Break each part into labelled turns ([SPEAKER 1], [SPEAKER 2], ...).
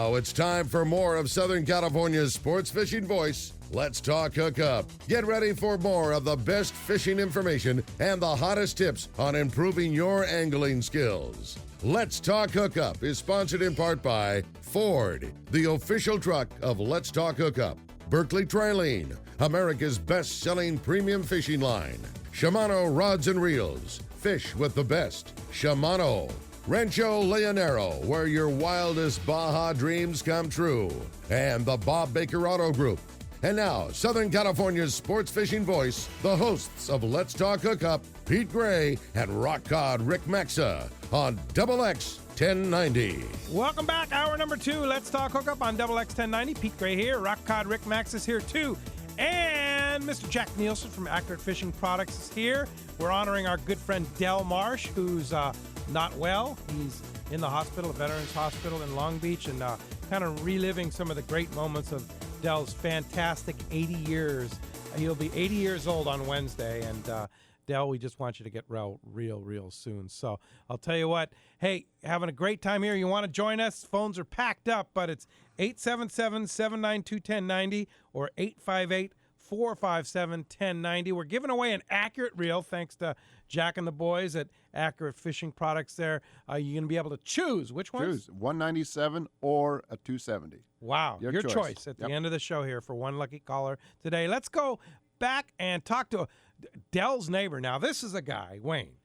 [SPEAKER 1] Now it's time for more of Southern California's sports fishing voice. Let's talk Hookup. Get ready for more of the best fishing information and the hottest tips on improving your angling skills. Let's Talk Hookup is sponsored in part by Ford, the official truck of Let's Talk Hookup. Berkeley Trilene, America's best-selling premium fishing line. Shimano Rods and Reels, fish with the best. Shimano. Rancho Leonero, where your wildest Baja dreams come true. And the Bob Baker Auto Group. And now, Southern California's sports fishing voice, the hosts of Let's Talk Hookup, Pete Gray and Rock Cod Rick Maxa on Double X 1090.
[SPEAKER 2] Welcome back. Hour number 2. Let's Talk Hookup on Double X 1090. Pete Gray here. Rock Cod Rick Max is here too. And Mr. Jack Nielsen from Accurate Fishing Products is here. We're honoring our good friend Del Marsh, who's not well. He's in the hospital, a Veterans Hospital in Long Beach, and kind of reliving some of the great moments of Del's fantastic 80 years. He'll be 80 years old on Wednesday, and Del, we just want you to get real soon. So I'll tell you what, hey, having a great time here. You want to join us? Phones are packed up, but it's 877-792-1090 or 858-457-1090. We're giving away an Accurate reel thanks to Jack and the boys at Accurate Fishing Products there. You're going to be able to choose. Which one?
[SPEAKER 3] Choose 197 or a 270.
[SPEAKER 2] Wow. Your choice at the end of the show here for one lucky caller today. Let's go back and talk to Del's neighbor. Now, this is a guy, Wayne,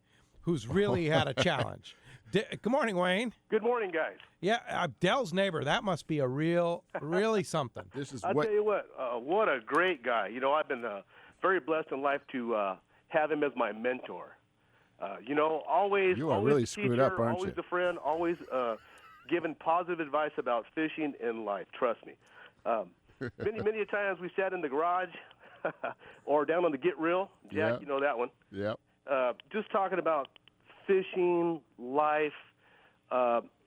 [SPEAKER 2] who's really had a challenge. Good morning, Wayne.
[SPEAKER 4] Good morning, guys.
[SPEAKER 2] Yeah, Del's neighbor, that must be a really something.
[SPEAKER 4] I'll tell you what a great guy. You know, I've been very blessed in life to have him as my mentor. You know, always
[SPEAKER 3] You are
[SPEAKER 4] always
[SPEAKER 3] really
[SPEAKER 4] a
[SPEAKER 3] screwed
[SPEAKER 4] teacher,
[SPEAKER 3] up, aren't
[SPEAKER 4] always
[SPEAKER 3] you?
[SPEAKER 4] a friend, always giving positive advice about fishing in life. Trust me. Many a times we sat in the garage or down on the Get Reel. Jack, you know that one.
[SPEAKER 3] Yep.
[SPEAKER 4] Just talking about fishing, life.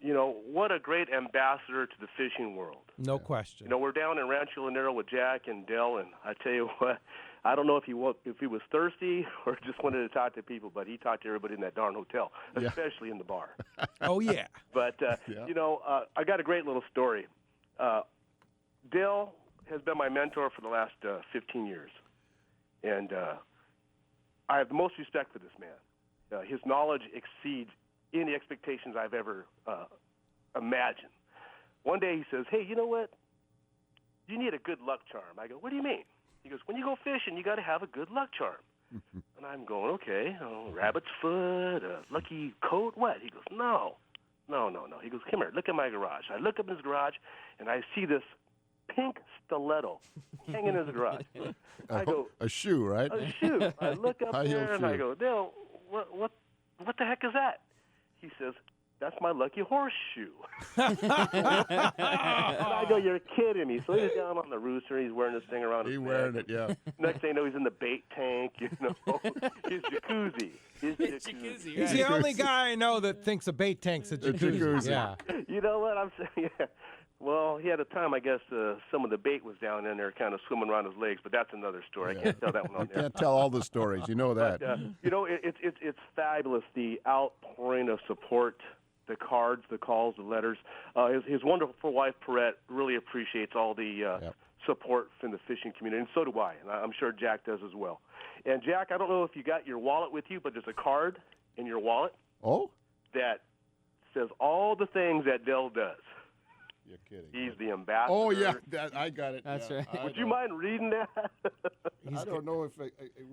[SPEAKER 4] You know, what a great ambassador to the fishing world.
[SPEAKER 2] No question.
[SPEAKER 4] You know, we're down in Rancho Leonero with Jack and Del, and I tell you what, I don't know if he was thirsty or just wanted to talk to people, but he talked to everybody in that darn hotel, especially in the bar.
[SPEAKER 2] Oh, yeah.
[SPEAKER 4] But, you know, I got a great little story. Del has been my mentor for the last 15 years, and I have the most respect for this man. His knowledge exceeds any expectations I've ever imagined. One day he says, hey, you know what? You need a good luck charm. I go, what do you mean? He goes, when you go fishing, you got to have a good luck charm. And I'm going, okay, rabbit's foot, a lucky coat, what? He goes, no. He goes, come here, look at my garage. I look up in his garage, and I see this pink stiletto hanging in his garage. I go,
[SPEAKER 3] a shoe, right?
[SPEAKER 4] a shoe. I look up there, and I go, Dale, what the heck is that? He says, that's my lucky horseshoe. And I go, you're kidding me. So he's down on the rooster. He's wearing this thing around his neck.
[SPEAKER 3] He's wearing it, yeah.
[SPEAKER 4] Next thing you know, he's in the bait tank, you know. His jacuzzi.
[SPEAKER 2] He's the only guy I know that thinks a bait tank's a jacuzzi. Yeah.
[SPEAKER 4] You know what I'm saying? Yeah. Well, he had a time, I guess, some of the bait was down in there kind of swimming around his legs, but that's another story. I can't tell that one on
[SPEAKER 3] You
[SPEAKER 4] there.
[SPEAKER 3] can't tell all the stories. You know that.
[SPEAKER 4] But, you know, it's fabulous, the outpouring of support, the cards, the calls, the letters. His wonderful wife, Perrette, really appreciates all the support from the fishing community, and so do I, and I'm sure Jack does as well. And, Jack, I don't know if you got your wallet with you, but there's a card in your wallet that says all the things that Del does.
[SPEAKER 3] You're kidding.
[SPEAKER 4] He's the ambassador.
[SPEAKER 3] Oh, yeah, I got it.
[SPEAKER 5] That's right.
[SPEAKER 4] Would you mind reading that?
[SPEAKER 3] I don't know if we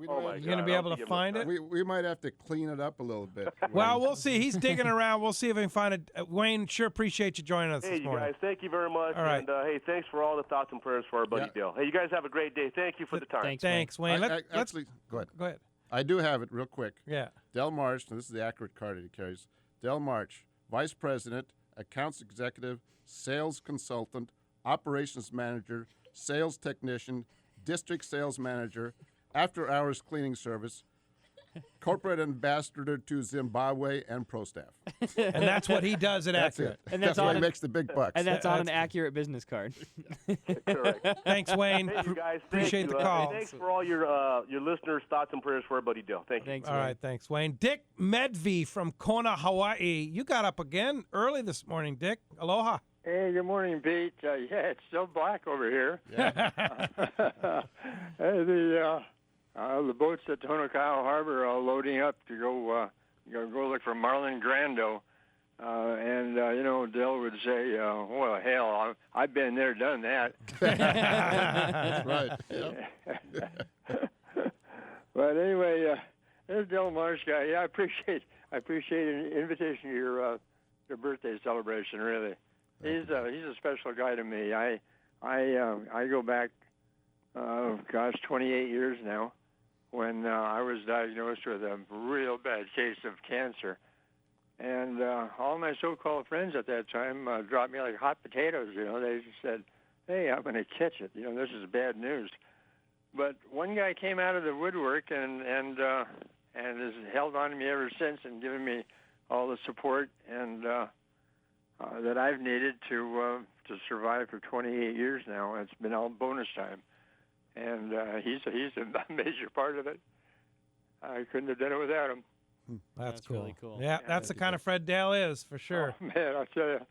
[SPEAKER 4] Oh, my
[SPEAKER 2] You going to be able to find it?
[SPEAKER 3] we might have to clean it up a little bit.
[SPEAKER 2] Well, we'll see. He's digging around. We'll see if we can find it. Wayne, sure appreciate you joining us
[SPEAKER 4] Hey,
[SPEAKER 2] this
[SPEAKER 4] you
[SPEAKER 2] morning.
[SPEAKER 4] guys, thank you very much.
[SPEAKER 2] All right.
[SPEAKER 4] And, hey, thanks for all the thoughts and prayers for our buddy Dale. Hey, you guys have a great day. Thank you for the time.
[SPEAKER 2] Thanks, Wayne. Let's
[SPEAKER 3] Actually, go ahead.
[SPEAKER 2] go ahead.
[SPEAKER 3] I do have it real quick.
[SPEAKER 2] Yeah.
[SPEAKER 3] Del Marsh, and this is the Accurate card that he carries. Del Marsh, Vice President, Accounts Executive, Sales Consultant, Operations Manager, Sales Technician, District Sales Manager, After Hours Cleaning Service, Corporate Ambassador to Zimbabwe, and Pro Staff.
[SPEAKER 2] And that's what he does at
[SPEAKER 3] That's
[SPEAKER 2] Accurate.
[SPEAKER 3] it.
[SPEAKER 5] And
[SPEAKER 3] that's
[SPEAKER 5] that's
[SPEAKER 3] why
[SPEAKER 5] on
[SPEAKER 3] he makes the big bucks.
[SPEAKER 5] And that's on an Accurate business card.
[SPEAKER 4] Correct.
[SPEAKER 2] Thanks, Wayne.
[SPEAKER 4] Thank you, guys.
[SPEAKER 2] Appreciate
[SPEAKER 4] Thank
[SPEAKER 2] the
[SPEAKER 4] you.
[SPEAKER 2] call.
[SPEAKER 4] Thanks for all your listeners' thoughts and prayers for our buddy Dale. Thank you.
[SPEAKER 5] Thanks,
[SPEAKER 2] All
[SPEAKER 5] Wayne.
[SPEAKER 2] right, thanks, Wayne. Dick Medvey from Kona, Hawaii. You got up again early this morning, Dick. Aloha.
[SPEAKER 6] Hey, good morning, Pete. Yeah, it's still black over here.
[SPEAKER 3] Yeah.
[SPEAKER 6] The boats at Tonakawa Harbor are loading up to go look for marlin grando. Dell would say, well, hell, I've been there, done that.
[SPEAKER 3] That's right. Yep.
[SPEAKER 6] But anyway, this Dell Marsh guy, yeah, I appreciate an invitation to your birthday celebration, really. He's a special guy to me. I go back, 28 years now, when I was diagnosed with a real bad case of cancer, and all my so-called friends at that time dropped me like hot potatoes. They just said, "Hey, I'm going to catch it. This is bad news." But one guy came out of the woodwork and has held on to me ever since and given me all the support and that I've needed to survive for 28 years now. It's been all bonus time, and he's a major part of it. I couldn't have done it without him.
[SPEAKER 2] That's cool.
[SPEAKER 5] really cool.
[SPEAKER 2] Yeah, that's the kind of Fred Dale is, for sure.
[SPEAKER 6] Oh, man, I'll tell you,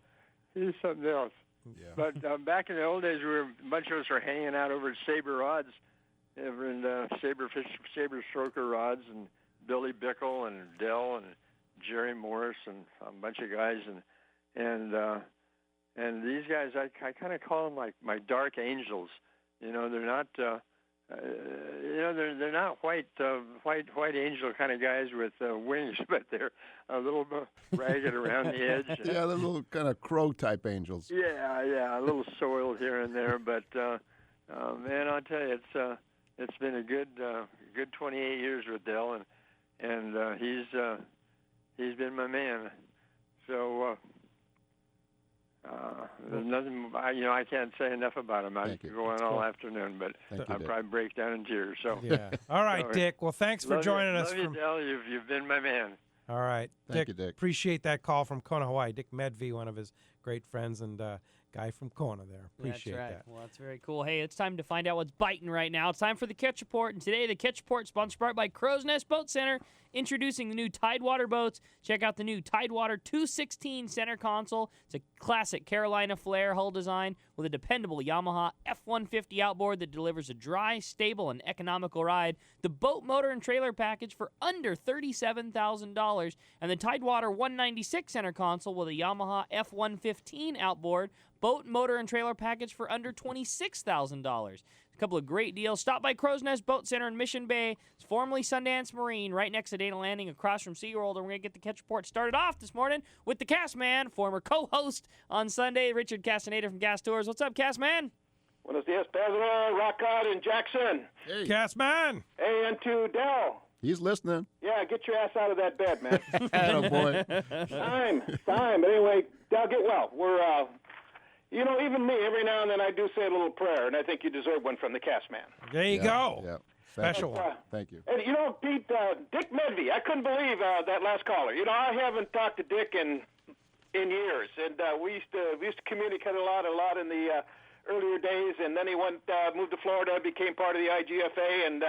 [SPEAKER 6] he's something else.
[SPEAKER 3] Yeah.
[SPEAKER 6] But back in the old days, a bunch of us were hanging out over at Sabre Rods, over in Sabre Stroker Rods, and Billy Bickle and Dell and Jerry Morris and a bunch of guys, and these guys, I kind of call them like my dark angels. They're not, they're not white angel kind of guys with wings, but they're a little bit ragged around the edge.
[SPEAKER 3] Yeah, the little kind of crow type angels.
[SPEAKER 6] Yeah, a little soiled here and there, but man, I'll tell you, it's been a good 28 years with Dell, and he's been my man. So there's nothing, I can't say enough about him. I could go on all afternoon, but I'll probably break down in tears. So
[SPEAKER 2] Yeah. All right, Dick. Well, thanks for joining us.
[SPEAKER 6] Love you, Dell. You've been my man.
[SPEAKER 2] All right.
[SPEAKER 3] Thank you, Dick.
[SPEAKER 2] Appreciate that call from Kona, Hawaii. Dick Medvey, one of his great friends and guy from Kona there. Appreciate
[SPEAKER 5] That's right.
[SPEAKER 2] that.
[SPEAKER 5] Well, that's very cool. Hey, it's time to find out what's biting right now. It's time for the Catch Report, and today the Catch Report is sponsored by Crow's Nest Boat Center, introducing the new Tidewater boats. Check out the new Tidewater 216 center console. It's a classic Carolina Flare hull design with a dependable Yamaha F-150 outboard that delivers a dry, stable, and economical ride. The boat, motor, and trailer package for under $37,000, and the Tidewater 196 center console with a Yamaha F-115 outboard, boat, motor, and trailer package for under $26,000. A couple of great deals. Stop by Crow's Nest Boat Center in Mission Bay. It's formerly Sundance Marine, right next to Dana Landing, across from SeaWorld. And we're going to get the Catch Report started off this morning with the Cast Man, former co-host on Sunday, Richard Castaneda from Gas Tours. What's up, Cast Man?
[SPEAKER 7] Buenos dias, Pedro, Rockcott, and Jackson.
[SPEAKER 3] Hey,
[SPEAKER 2] Cast Man.
[SPEAKER 7] Hey, and to Dell.
[SPEAKER 3] he's listening.
[SPEAKER 7] Yeah, get your ass out of that bed, man.
[SPEAKER 3] Oh, boy.
[SPEAKER 7] Time. But anyway, Dell, get well. We're, even me, every now and then I do say a little prayer, and I think you deserve one from the Cast Man.
[SPEAKER 2] There you go.
[SPEAKER 3] Yeah.
[SPEAKER 2] Special one.
[SPEAKER 3] Thank you.
[SPEAKER 7] And, Pete, Dick Medvey, I couldn't believe that last caller. I haven't talked to Dick in years, and we used to communicate a lot in the earlier days, and then he moved to Florida, became part of the IGFA, and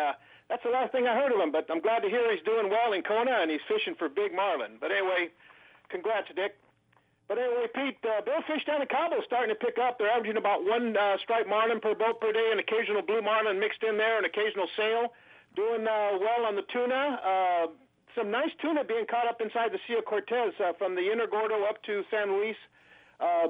[SPEAKER 7] that's the last thing I heard of him. But I'm glad to hear he's doing well in Kona, and he's fishing for big marlin. But anyway, congrats, Dick. But anyway, Pete, billfish down in Cabo starting to pick up. They're averaging about one striped marlin per boat per day, an occasional blue marlin mixed in there, an occasional sail. Doing well on the tuna. Some nice tuna being caught up inside the Sea of Cortez from the Inner Gordo up to San Luis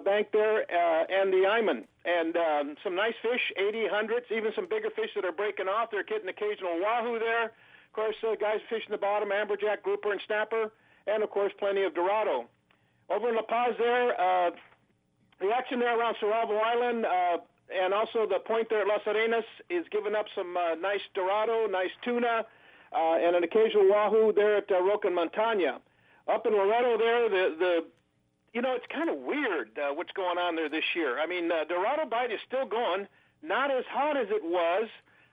[SPEAKER 7] bank there and the Iman. And some nice fish, 80, 100s, even some bigger fish that are breaking off. They're getting occasional wahoo there. Of course, guys fishing the bottom, amberjack, grouper, and snapper. And, of course, plenty of dorado. Over in La Paz there, the action there around Cerralvo Island and also the point there at Las Arenas is giving up some nice dorado, nice tuna, and an occasional wahoo there at Roca and Montaña. Up in Loreto there, it's kind of weird what's going on there this year. I mean, dorado bite is still going, not as hot as it was,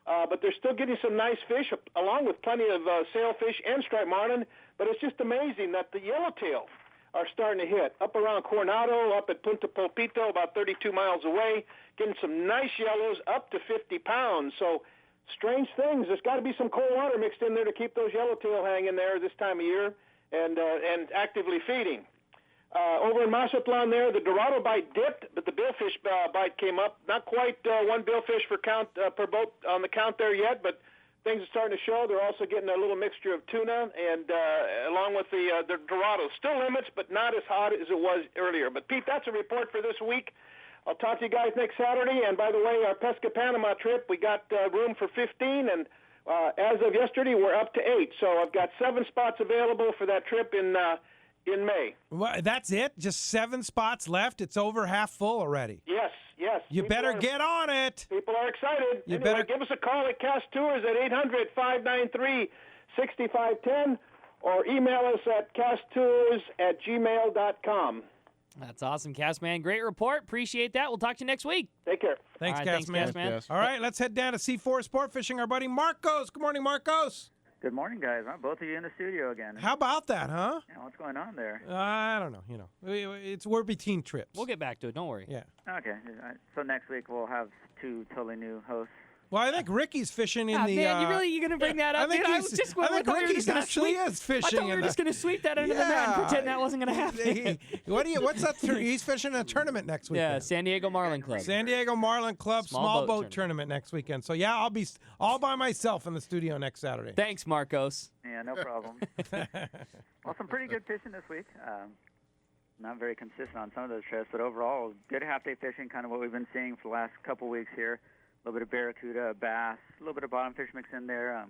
[SPEAKER 7] but they're still getting some nice fish along with plenty of sailfish and striped marlin. But it's just amazing that the yellowtail are starting to hit. Up around Coronado, up at Punta Pulpito, about 32 miles away, getting some nice yellows up to 50 pounds. So strange things. There's got to be some cold water mixed in there to keep those yellowtail hanging there this time of year and actively feeding. Over in Mazatlan there, the Dorado bite dipped, but the billfish bite came up. Not quite one billfish per boat on the count there yet, but things are starting to show. They're also getting a little mixture of tuna and along with the Dorado. Still limits, but not as hot as it was earlier. But, Pete, that's a report for this week. I'll talk to you guys next Saturday. And, by the way, our Pesca Panama trip, we got room for 15, and as of yesterday, we're up to 8. So I've got 7 spots available for that trip in May.
[SPEAKER 2] Well, that's it? Just 7 spots left? It's over half full already.
[SPEAKER 7] Yes.
[SPEAKER 2] You better get on it.
[SPEAKER 7] People are excited.
[SPEAKER 2] You
[SPEAKER 7] anyway,
[SPEAKER 2] better
[SPEAKER 7] give us a call at Cast Tours at 800-593-6510 or email us at casttours@gmail.com.
[SPEAKER 5] That's awesome, Castman. Great report. Appreciate that. We'll talk to you next week.
[SPEAKER 7] Take care.
[SPEAKER 2] Thanks,
[SPEAKER 5] All right,
[SPEAKER 2] Castman.
[SPEAKER 5] Castman.
[SPEAKER 2] All right, let's head down to C4 Sport Fishing. Our buddy Marcos. Good morning, Marcos.
[SPEAKER 8] Good morning, guys. Both of you in the studio again.
[SPEAKER 2] How about that, huh?
[SPEAKER 8] Yeah, what's going on there?
[SPEAKER 2] I don't know. We're between trips.
[SPEAKER 5] We'll get back to it. Don't worry.
[SPEAKER 2] Yeah.
[SPEAKER 8] Okay, so next week we'll have 2 totally new hosts.
[SPEAKER 2] Well, I think Ricky's fishing in the.
[SPEAKER 5] Man, you gonna bring that up?
[SPEAKER 2] I think
[SPEAKER 5] Ricky's
[SPEAKER 2] actually is fishing.
[SPEAKER 5] I thought we were just gonna sweep that under the mat and pretend that wasn't gonna happen.
[SPEAKER 2] What's that? He's fishing a tournament next weekend.
[SPEAKER 5] Yeah, San Diego Marlin Club.
[SPEAKER 2] San Diego Marlin Club small boat tournament next weekend. So yeah, I'll be all by myself in the studio next Saturday.
[SPEAKER 5] Thanks, Marcos.
[SPEAKER 8] Yeah, no problem. Well, some pretty good fishing this week. Not very consistent on some of those trips, but overall, good half-day fishing, kind of what we've been seeing for the last couple weeks here. A little bit of barracuda, bass, a little bit of bottom fish mixed in there.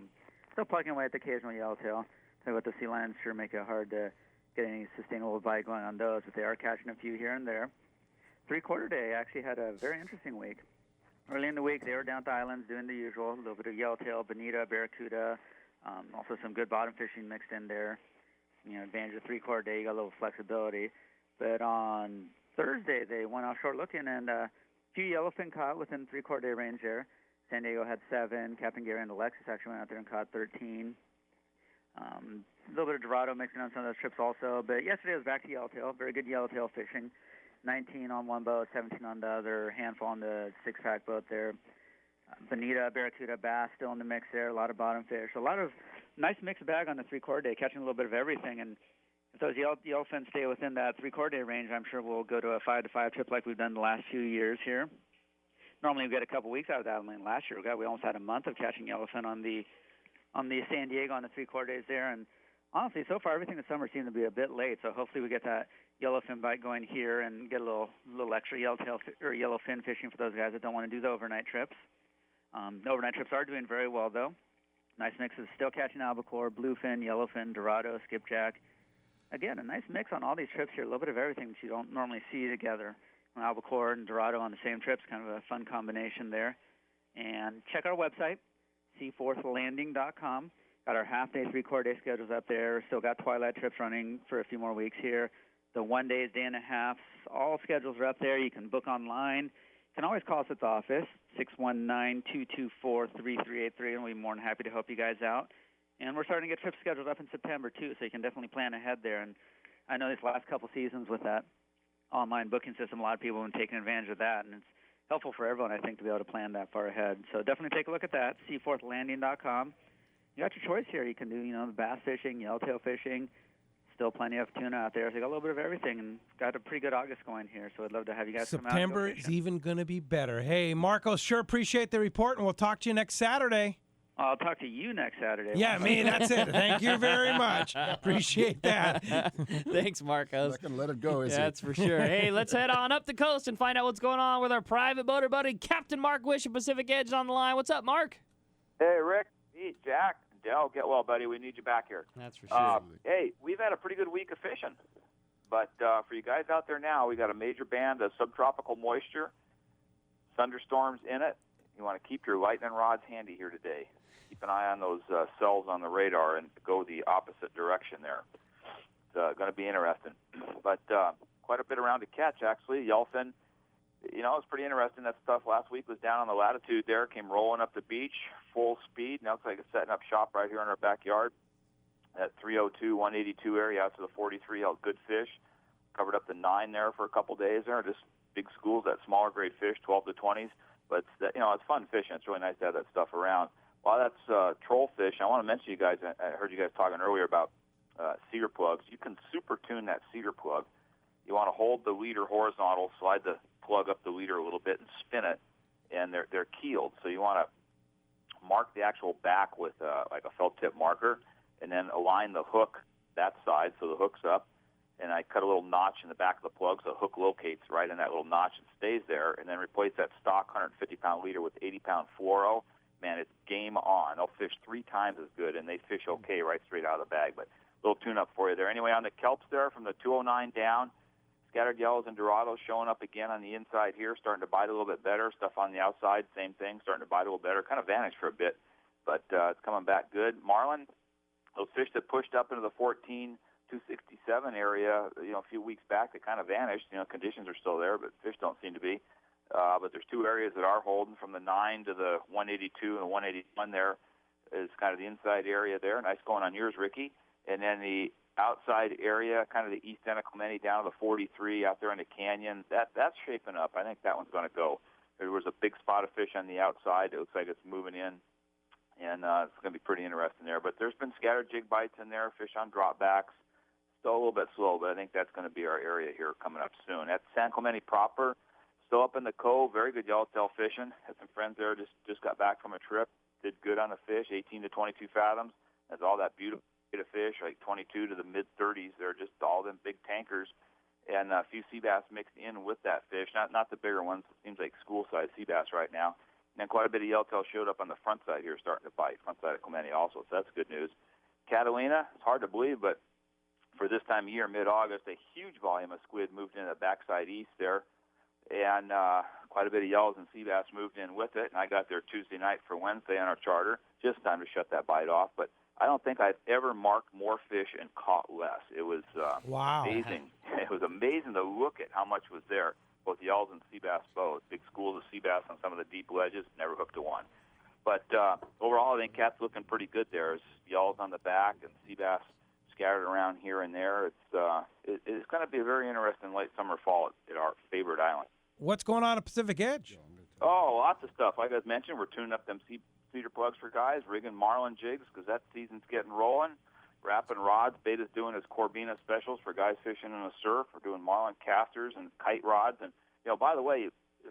[SPEAKER 8] Still plugging away at the occasional yellowtail. Tell you what, the sea lions sure make it hard to get any sustainable bite going on those, but they are catching a few here and there. Three-quarter day actually had a very interesting week. Early in the week, they were down at the islands doing the usual, a little bit of yellowtail, bonita, barracuda, also some good bottom fishing mixed in there. Advantage of three-quarter day, you got a little flexibility. But on Thursday, they went offshore looking, and a few yellowfin caught within three-quarter day range there. San Diego had 7. Captain Gary and Alexis actually went out there and caught 13. A little bit of Dorado mixing on some of those trips also. But yesterday was back to yellowtail, very good yellowtail fishing. 19 on one boat, 17 on the other, handful on the 6-pack boat there. Bonita, barracuda, bass still in the mix there, a lot of bottom fish. A lot of nice mixed bag on the three-quarter day, catching a little bit of everything. And if those yellowfin stay within that three-quarter day range, I'm sure we'll go to a 5-to-5 trip like we've done the last few years here. Normally we get a couple weeks out of that. Last year we almost had a month of catching yellowfin on the San Diego on the three-quarter days there. And honestly, so far everything this summer seemed to be a bit late. So hopefully we get that yellowfin bite going here and get a little extra yellowfin fishing for those guys that don't want to do the overnight trips. The overnight trips are doing very well though. Nice mixes, still catching albacore, bluefin, yellowfin, dorado, skipjack. Again, a nice mix on all these trips here, a little bit of everything that you don't normally see together. Albacore and dorado on the same trips, kind of a fun combination there. And check our website, seaforthlanding.com. Got our half-day, three-quarter day schedules up there. Still got twilight trips running for a few more weeks here. The one-days, day-and-a-halfs, all schedules are up there. You can book online. You can always call us at the office, 619-224-3383, and we'll be more than happy to help you guys out. And we're starting to get trips scheduled up in September, too, so you can definitely plan ahead there. And I know these last couple seasons with that online booking system, a lot of people have been taking advantage of that, and it's helpful for everyone, I think, to be able to plan that far ahead. So definitely take a look at that, seaforthlanding.com. You got your choice here. You can do, the bass fishing, yellowtail fishing, still plenty of tuna out there. So you got a little bit of everything, and got a pretty good August going here, so I'd love to have you guys come out.
[SPEAKER 2] September is even going to be better. Hey, Marcos, sure appreciate the report, and we'll talk to you next Saturday.
[SPEAKER 8] I'll talk to you next Saturday.
[SPEAKER 2] Yeah, me, that's it. Thank you very much. Appreciate that.
[SPEAKER 5] Thanks, Marcos.
[SPEAKER 3] I can let it go,
[SPEAKER 5] That's for sure. Hey, let's head on up the coast and find out what's going on with our private boater buddy, Captain Mark Wish of Pacific Edge on the line. What's up, Mark?
[SPEAKER 9] Hey, Rick, Pete, Jack, Dell, get well, buddy. We need you back here.
[SPEAKER 5] That's for sure.
[SPEAKER 9] Hey, we've had a pretty good week of fishing. But for you guys out there now, we got a major band of subtropical moisture, thunderstorms in it. You want to keep your lightning rods handy here today. Keep an eye on those cells on the radar and go the opposite direction there. It's going to be interesting. But quite a bit around to catch, actually. Yellowfin, it's pretty interesting. That stuff last week was down on the latitude there, came rolling up the beach, full speed. Now it's like it's setting up shop right here in our backyard. That 302, 182 area out to the 43 held good fish. Covered up the 9 there for a couple days there. Just big schools, that smaller grade fish, 12 to 20s. But, it's fun fishing. It's really nice to have that stuff around. While that's troll fish, I want to mention you guys, I heard you guys talking earlier about cedar plugs. You can super tune that cedar plug You want to hold the leader horizontal, slide the plug up the leader a little bit, and spin it, and they're keeled. So you want to mark the actual back with like a felt tip marker, and then align the hook that side so the hook's up. And I cut a little notch in the back of the plug so the hook locates right in that little notch and stays there, and then replace that stock 150-pound leader with 80-pound fluoro. Man, it's game on. They'll fish 3 times as good, and they fish okay right straight out of the bag. But a little tune-up for you there. Anyway, on the kelps there from the 209 down, scattered yellows and dorados showing up again on the inside here, starting to bite a little bit better. Stuff on the outside, same thing, starting to bite a little better. Kind of vanished for a bit, but it's coming back good. Marlin, those fish that pushed up into the 267 area, a few weeks back, they kind of vanished. Conditions are still there, but fish don't seem to be. But there's 2 areas that are holding from the 9 to the 182 and 181 there is kind of the inside area there. Nice going on yours, Ricky. And then the outside area, kind of the east end of Clemente down to the 43 out there in the canyon, that's shaping up. I think that one's going to go. There was a big spot of fish on the outside. It looks like it's moving in, and it's going to be pretty interesting there. But there's been scattered jig bites in there, fish on dropbacks. Still a little bit slow, but I think that's going to be our area here coming up soon. At San Clemente proper, still up in the cove, very good yellowtail fishing. Had some friends there, just got back from a trip, did good on the fish, 18 to 22 fathoms. That's all that beautiful of fish, like 22 to the mid-30s. They're just all them big tankers, and a few sea bass mixed in with that fish. Not the bigger ones. It seems like school-sized sea bass right now. And then quite a bit of yellowtail showed up on the front side here, starting to bite. Front side of Clemente also, so that's good news. Catalina, it's hard to believe, but for this time of year, mid-August, a huge volume of squid moved into the backside east there, and quite a bit of yellows and sea bass moved in with it. And I got there Tuesday night for Wednesday on our charter, just in time to shut that bite off. But I don't think I've ever marked more fish and caught less. It was amazing. It was amazing to look at how much was there, both yellows and sea bass both. Big schools of sea bass on some of the deep ledges, never hooked a one. But overall, I think Cat's looking pretty good there. There's yellows on the back and sea bass scattered around here and there. It's going to be a very interesting late summer fall at our favorite island.
[SPEAKER 2] What's going on at Pacific Edge?
[SPEAKER 9] Oh, lots of stuff. Like I mentioned, we're tuning up them cedar plugs for guys, rigging marlin jigs because that season's getting rolling, wrapping rods. Beta's doing his Corbina specials for guys fishing in the surf. We're doing marlin casters and kite rods. And, by the way,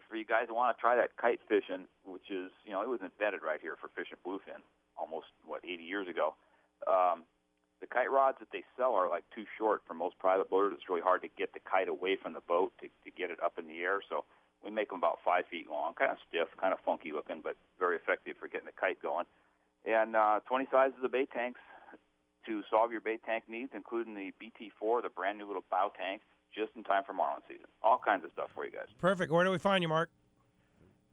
[SPEAKER 9] for you guys who want to try that kite fishing, which is, it was invented right here for fishing bluefin almost, 80 years ago. The kite rods that they sell are like too short for most private boaters. It's really hard to get the kite away from the boat to get it up in the air. So we make them about 5 feet long, kind of stiff, kind of funky looking, but very effective for getting the kite going. And 20 sizes of bait tanks to solve your bait tank needs, including the BT4, the brand new little bow tank, just in time for marlin season. All kinds of stuff for you guys.
[SPEAKER 2] Perfect. Where do we find you, Mark?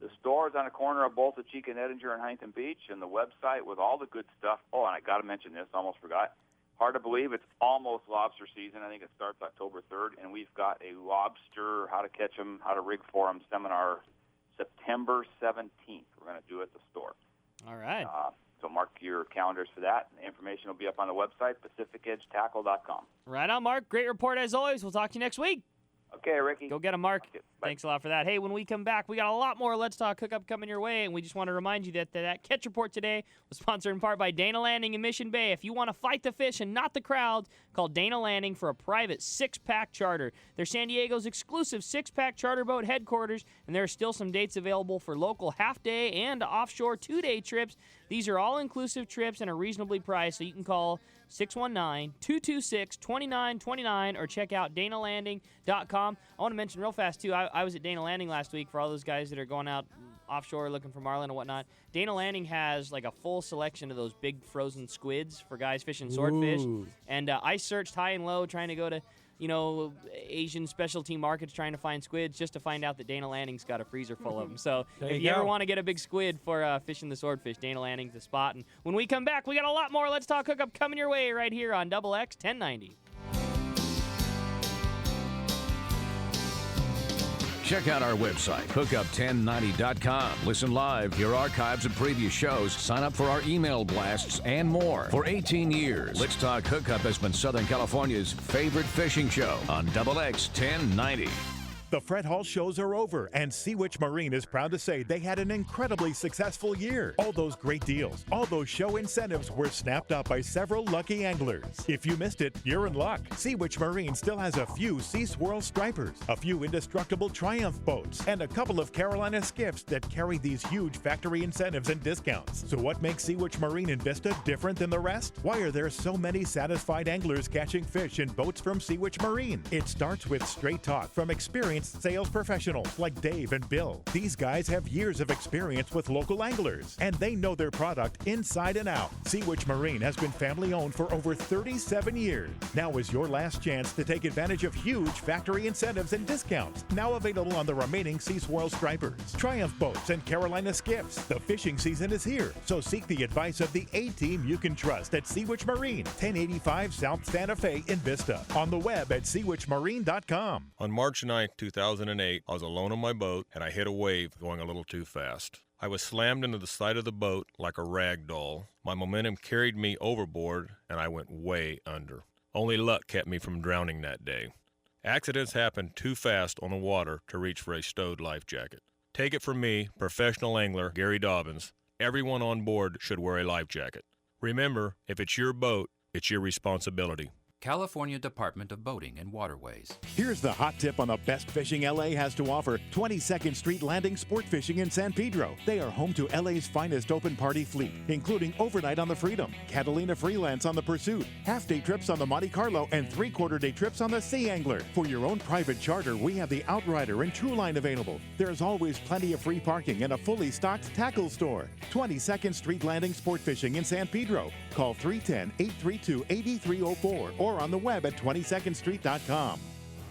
[SPEAKER 9] The store is on the corner of both the Chica and Edinger and Huntington Beach, and the website with all the good stuff. Oh, and I got to mention this, almost forgot. Hard to believe it's almost lobster season. I think it starts October 3rd, and we've got a lobster, how to catch them, how to rig for them seminar September 17th. We're going to do it at the store.
[SPEAKER 5] All right.
[SPEAKER 9] So mark your calendars for that. The information will be up on the website, pacificedgetackle.com.
[SPEAKER 5] Right on, Mark. Great report as always. We'll talk to you next week.
[SPEAKER 9] Okay, Ricky.
[SPEAKER 5] Go get him, Mark.
[SPEAKER 9] Okay,
[SPEAKER 5] Thanks a lot for that. Hey, when we come back, we got a lot more Let's Talk Hookup coming your way, and we just want to remind you that Catch Report today was sponsored in part by Dana Landing in Mission Bay. If you want to fight the fish and not the crowds, call Dana Landing for a private 6-pack charter. They're San Diego's exclusive 6-pack charter boat headquarters, and there are still some dates available for local half-day and offshore 2-day trips. These are all-inclusive trips and are reasonably priced, so you can call 619-226-2929 or check out danalanding.com. I want to mention real fast, too, I was at Dana Landing last week for all those guys that are going out offshore looking for marlin and whatnot. Dana Landing has like a full selection of those big frozen squids for guys fishing swordfish.
[SPEAKER 2] Ooh.
[SPEAKER 5] And I searched high and low trying to go to Asian specialty markets trying to find squids just to find out that Dana Landing's got a freezer full of them. So
[SPEAKER 2] There
[SPEAKER 5] if
[SPEAKER 2] you
[SPEAKER 5] you ever
[SPEAKER 2] go.
[SPEAKER 5] want to get a big squid for fishing the swordfish, Dana Landing's the spot. And when we come back, we got a lot more Let's Talk Hookup coming your way right here on Double X 1090.
[SPEAKER 10] Check out our website, hookup1090.com. Listen live, hear archives of previous shows, sign up for our email blasts, and more. For 18 years, Let's Talk Hookup has been Southern California's favorite fishing show on Double X 1090.
[SPEAKER 11] The Fred Hall shows are over, and Seawitch Marine is proud to say they had an incredibly successful year. All those great deals, all those show incentives were snapped up by several lucky anglers. If you missed it, you're in luck. Seawitch Marine still has a few Sea Swirl Stripers, a few indestructible Triumph boats, and a couple of Carolina skiffs that carry these huge factory incentives and discounts. So what makes Seawitch Marine in Vista different than the rest? Why are there so many satisfied anglers catching fish in boats from Seawitch Marine? It starts with straight talk from experienced sales professionals like Dave and Bill. These guys have years of experience with local anglers, and they know their product inside and out. Seawitch Marine has been family owned for over 37 years. Now is your last chance to take advantage of huge factory incentives and discounts, now available on the remaining Sea Swirl Stripers, Triumph boats, and Carolina skiffs. The fishing season is here, so seek the advice of the A-team you can trust at Seawitch Marine, 1085 South Santa Fe in Vista. On the web at seawitchmarine.com.
[SPEAKER 12] On March 9th, 2008, I was alone on my boat and I hit a wave going a little too fast. I was slammed into the side of the boat like a rag doll. My momentum carried me overboard and I went way under. Only luck kept me from drowning that day. Accidents happen too fast on the water to reach for a stowed life jacket. Take it from me, professional angler Gary Dobbins, everyone on board should wear a life jacket. Remember, if it's your boat, it's your responsibility.
[SPEAKER 13] California Department of Boating and Waterways.
[SPEAKER 11] Here's the hot tip on the best fishing LA has to offer. 22nd Street Landing Sport Fishing in San Pedro. They are home to LA's finest open party fleet, including overnight on the Freedom, Catalina Freelance on the Pursuit, half-day trips on the Monte Carlo, and three-quarter-day trips on the Sea Angler. For your own private charter, we have the Outrider and Trueline available. There's always plenty of free parking and a fully stocked tackle store. 22nd Street Landing Sport Fishing in San Pedro. Call 310-832-8304 or on the web at 22ndstreet.com.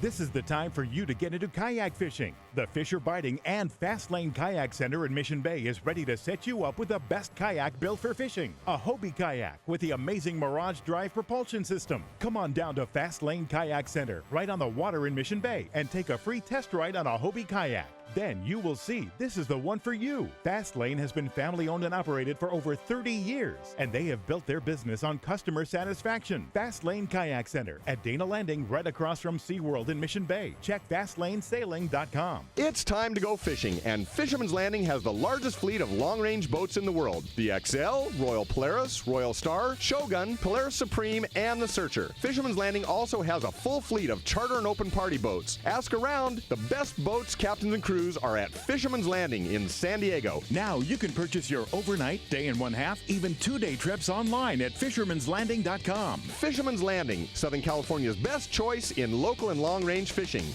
[SPEAKER 11] This is the time for you to get into kayak fishing. The Fisher Biting and Fast Lane Kayak Center in Mission Bay is ready to set you up with the best kayak built for fishing. A Hobie kayak with the amazing Mirage Drive propulsion system. Come on down to Fast Lane Kayak Center right on the water in Mission Bay and take a free test ride on a Hobie kayak. Then you will see this is the one for you. Fast Lane has been family owned and operated for over 30 years, and they have built their business on customer satisfaction. Fast Lane Kayak Center at Dana Landing right across from SeaWorld in Mission Bay. Check fastlanesailing.com.
[SPEAKER 14] It's time to go fishing, and Fisherman's Landing has the largest fleet of long-range boats in the world. The XL, Royal Polaris, Royal Star, Shogun, Polaris Supreme, and the Searcher. Fisherman's Landing also has a full fleet of charter and open party boats. Ask around. The best boats, captains, and crews are at Fisherman's Landing in San Diego.
[SPEAKER 11] Now you can purchase your overnight, day and one-half, even two-day trips online at fishermanslanding.com.
[SPEAKER 14] Fisherman's Landing, Southern California's best choice in local and long-range fishing.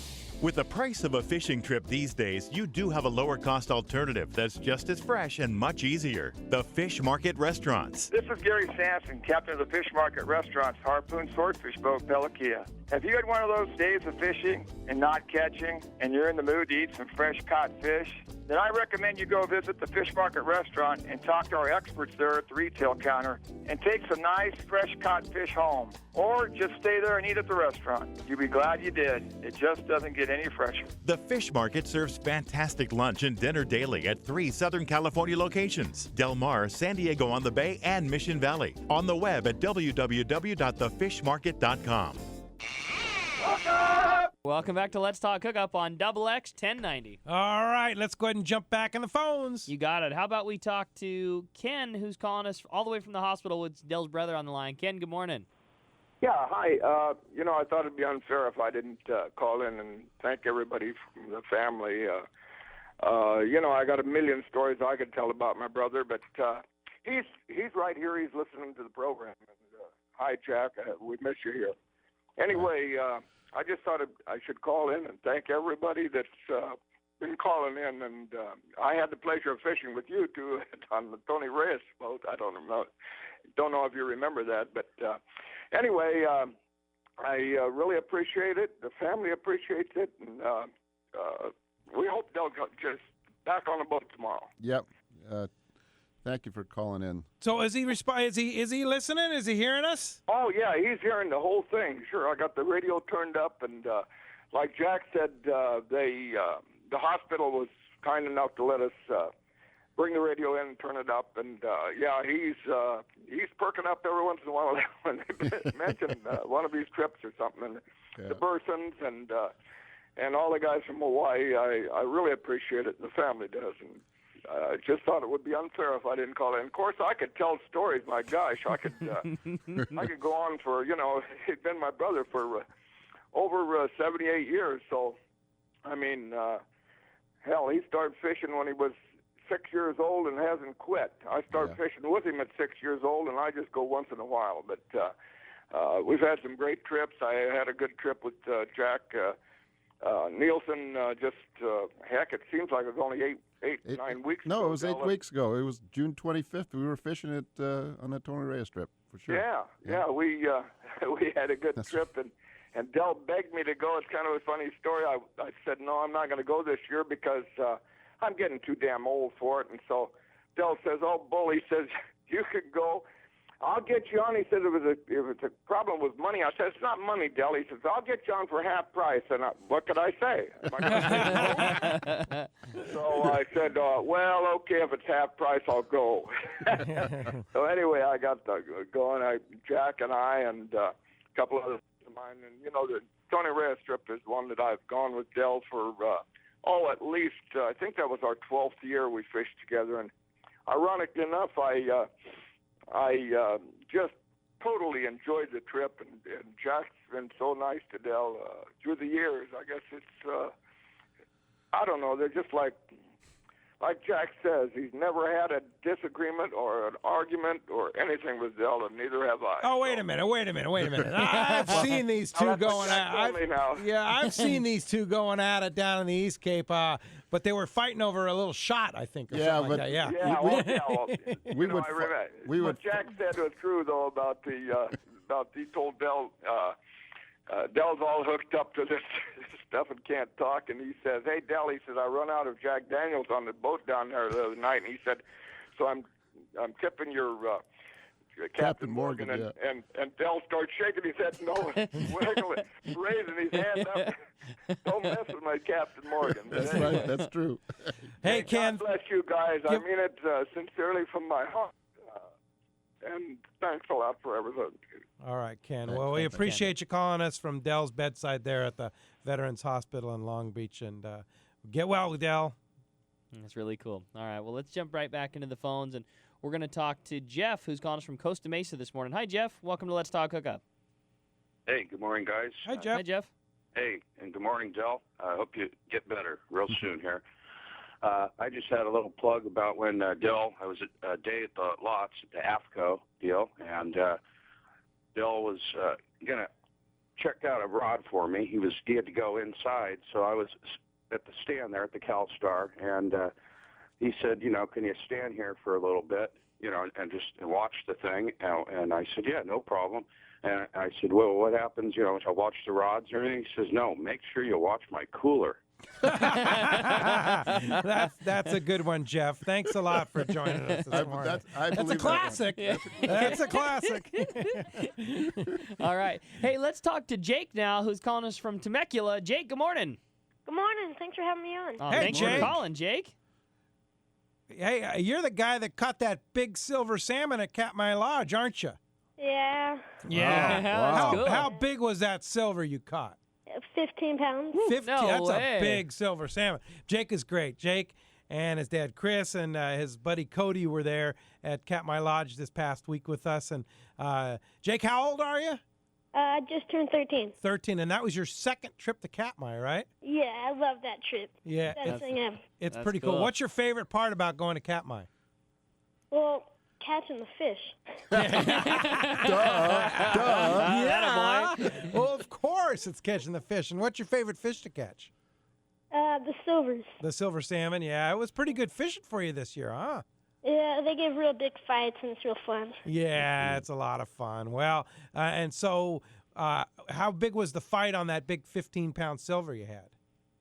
[SPEAKER 11] With the price of a fishing trip these days, you do have a lower cost alternative that's just as fresh and much easier. The Fish Market Restaurants.
[SPEAKER 6] This is Gary Sampson, captain of the Fish Market Restaurants, Harpoon Swordfish Boat, Pelikia. Have you had one of those days of fishing and not catching, and you're in the mood to eat some fresh caught fish? Then I recommend you go visit the Fish Market Restaurant and talk to our experts there at the retail counter and take some nice fresh caught fish home. Or just stay there and eat at the restaurant. You'll be glad you did. It just doesn't get any fresher.
[SPEAKER 11] The Fish Market serves fantastic lunch and dinner daily at 3 Southern California locations: Del Mar, San Diego on the Bay, and Mission Valley. On the web at www.thefishmarket.com.
[SPEAKER 5] Welcome back to Let's Talk Hookup on Double X 1090.
[SPEAKER 2] All right, let's go ahead and jump back in the phones.
[SPEAKER 5] You got it. How about we talk to Ken, who's calling us all the way from the hospital with Dell's brother on the line. Ken, good morning.
[SPEAKER 6] Yeah, hi. I thought it'd be unfair if I didn't call in and thank everybody from the family. I got a million stories I could tell about my brother, but he's right here. He's listening to the program. And, hi, Jack. We miss you here. Anyway, I just thought I should call in and thank everybody that's been calling in. And I had the pleasure of fishing with you, too, on the Tony Reyes boat. I don't know if you remember that. But anyway, I really appreciate it. The family appreciates it. And we hope they'll just back on the boat tomorrow.
[SPEAKER 3] Yep. Thank you for calling in.
[SPEAKER 2] So is he is he listening? Is he hearing us?
[SPEAKER 6] Oh yeah, he's hearing the whole thing. Sure, I got the radio turned up, and like Jack said, the hospital was kind enough to let us bring the radio in and turn it up. And yeah, he's perking up every once in a while when they mention one of these trips or something, and the Bursons, and
[SPEAKER 15] and all the guys from Hawaii. I really appreciate it. The family does, and I just thought it would be unfair if I didn't call in. Of course, I could tell stories. My gosh, I could go on for, he'd been my brother for over 78 years. So, I mean, hell, he started fishing when he was 6 years old and hasn't quit. I started fishing with him at 6 years old, and I just go once in a while. But we've had some great trips. I had a good trip with Jack Nielsen. Heck, it seems like it was only 9 weeks ago.
[SPEAKER 3] No, it was 8 weeks ago. It was June 25th. We were fishing it on that Tony Reyes trip, for sure.
[SPEAKER 15] Yeah. We had a good trip, and Del begged me to go. It's kind of a funny story. I said, no, I'm not going to go this year because I'm getting too damn old for it. And so Del says, oh, Bull, he says, you could go. I'll get you on. He said it was a problem with money. I said, it's not money, Del. He says, I'll get you on for half price. And what could I say? Am I gonna say no? So I said, well, okay, if it's half price, I'll go. So anyway, I got going. Jack and I and a couple of others of mine. And, the Tony Reyes trip is one that I've gone with Del for, at least, I think that was our 12th year we fished together. And ironically enough, I just totally enjoyed the trip, and Jack's been so nice to Del through the years. I guess it's, I don't know, they're just like Jack says, he's never had a disagreement or an argument or anything with Del, and neither have I.
[SPEAKER 2] Oh, wait a minute. I've seen these two going at it. I've seen these two going at it down in the East Cape, but they were fighting over a little shot, I think, or something like that. Yeah.
[SPEAKER 15] What Jack said was true, though, about he told Del, Del's all hooked up to this stuff and can't talk, and he says, hey, Del, he says, I run out of Jack Daniels on the boat down there the other night, and he said, so I'm tipping your Captain Morgan, and Del starts shaking his head, no, wiggling, raising his hand up. Don't mess with my Captain Morgan.
[SPEAKER 3] That's right, that's true.
[SPEAKER 2] Hey, Ken.
[SPEAKER 15] God bless you guys. I mean it sincerely from my heart. And thanks a lot for everything.
[SPEAKER 2] All right, Ken. Well, we appreciate you calling us from Del's bedside there at the Veterans Hospital in Long Beach. And get well, Del.
[SPEAKER 5] That's really cool. All right, well, let's jump right back into the phones, and we're going to talk to Jeff, who's calling us from Costa Mesa this morning. Hi, Jeff. Welcome to Let's Talk Hookup.
[SPEAKER 16] Hey, good morning, guys.
[SPEAKER 2] Hi, Jeff.
[SPEAKER 5] Hi, Jeff.
[SPEAKER 16] Hey, and good morning, Del. I hope you get better real soon here. I just had a little plug about when Del, I was at a day at the lots at the AFCO deal, and Del was going to check out a rod for me. He had to go inside, so I was at the stand there at the CalStar, and he said, can you stand here for a little bit, and just watch the thing? And I said, yeah, no problem. And I said, well, what happens, if I watch the rods and everything? He says, no, make sure you watch my cooler.
[SPEAKER 2] That's a good one, Jeff. Thanks a lot for joining us this morning. That's a classic. That's a classic.
[SPEAKER 5] All right. Hey, let's talk to Jake now, who's calling us from Temecula. Jake, good morning.
[SPEAKER 17] Good morning. Thanks for having me on.
[SPEAKER 2] Hey,
[SPEAKER 5] thanks
[SPEAKER 2] Jake.
[SPEAKER 5] for calling, Jake.
[SPEAKER 2] Hey, you're the guy that caught that big silver salmon at Katmai Lodge, aren't you?
[SPEAKER 17] Yeah.
[SPEAKER 2] Yeah.
[SPEAKER 5] Wow.
[SPEAKER 2] How big was that silver you caught?
[SPEAKER 17] 15 pounds.
[SPEAKER 2] 50.
[SPEAKER 5] No
[SPEAKER 2] That's
[SPEAKER 5] way.
[SPEAKER 2] a big silver salmon. Jake is great. Jake and his dad Chris and his buddy Cody were there at Katmai Lodge this past week with us. And Jake, how old are you?
[SPEAKER 17] I just turned 13.
[SPEAKER 2] 13, and that was your second trip to Katmai, right?
[SPEAKER 17] Yeah, I love that trip.
[SPEAKER 2] Yeah,
[SPEAKER 17] Best thing ever.
[SPEAKER 2] It's pretty cool. What's your favorite part about going to Katmai?
[SPEAKER 17] Well, catching the fish.
[SPEAKER 2] Yeah. Well, of course it's catching the fish. And what's your favorite fish to catch?
[SPEAKER 17] The silvers.
[SPEAKER 2] The silver salmon, yeah. It was pretty good fishing for you this year, huh?
[SPEAKER 17] Yeah, they give real big fights, and it's real fun.
[SPEAKER 2] Yeah, it's a lot of fun. Well, and so how big was the fight on that big 15-pound silver you had?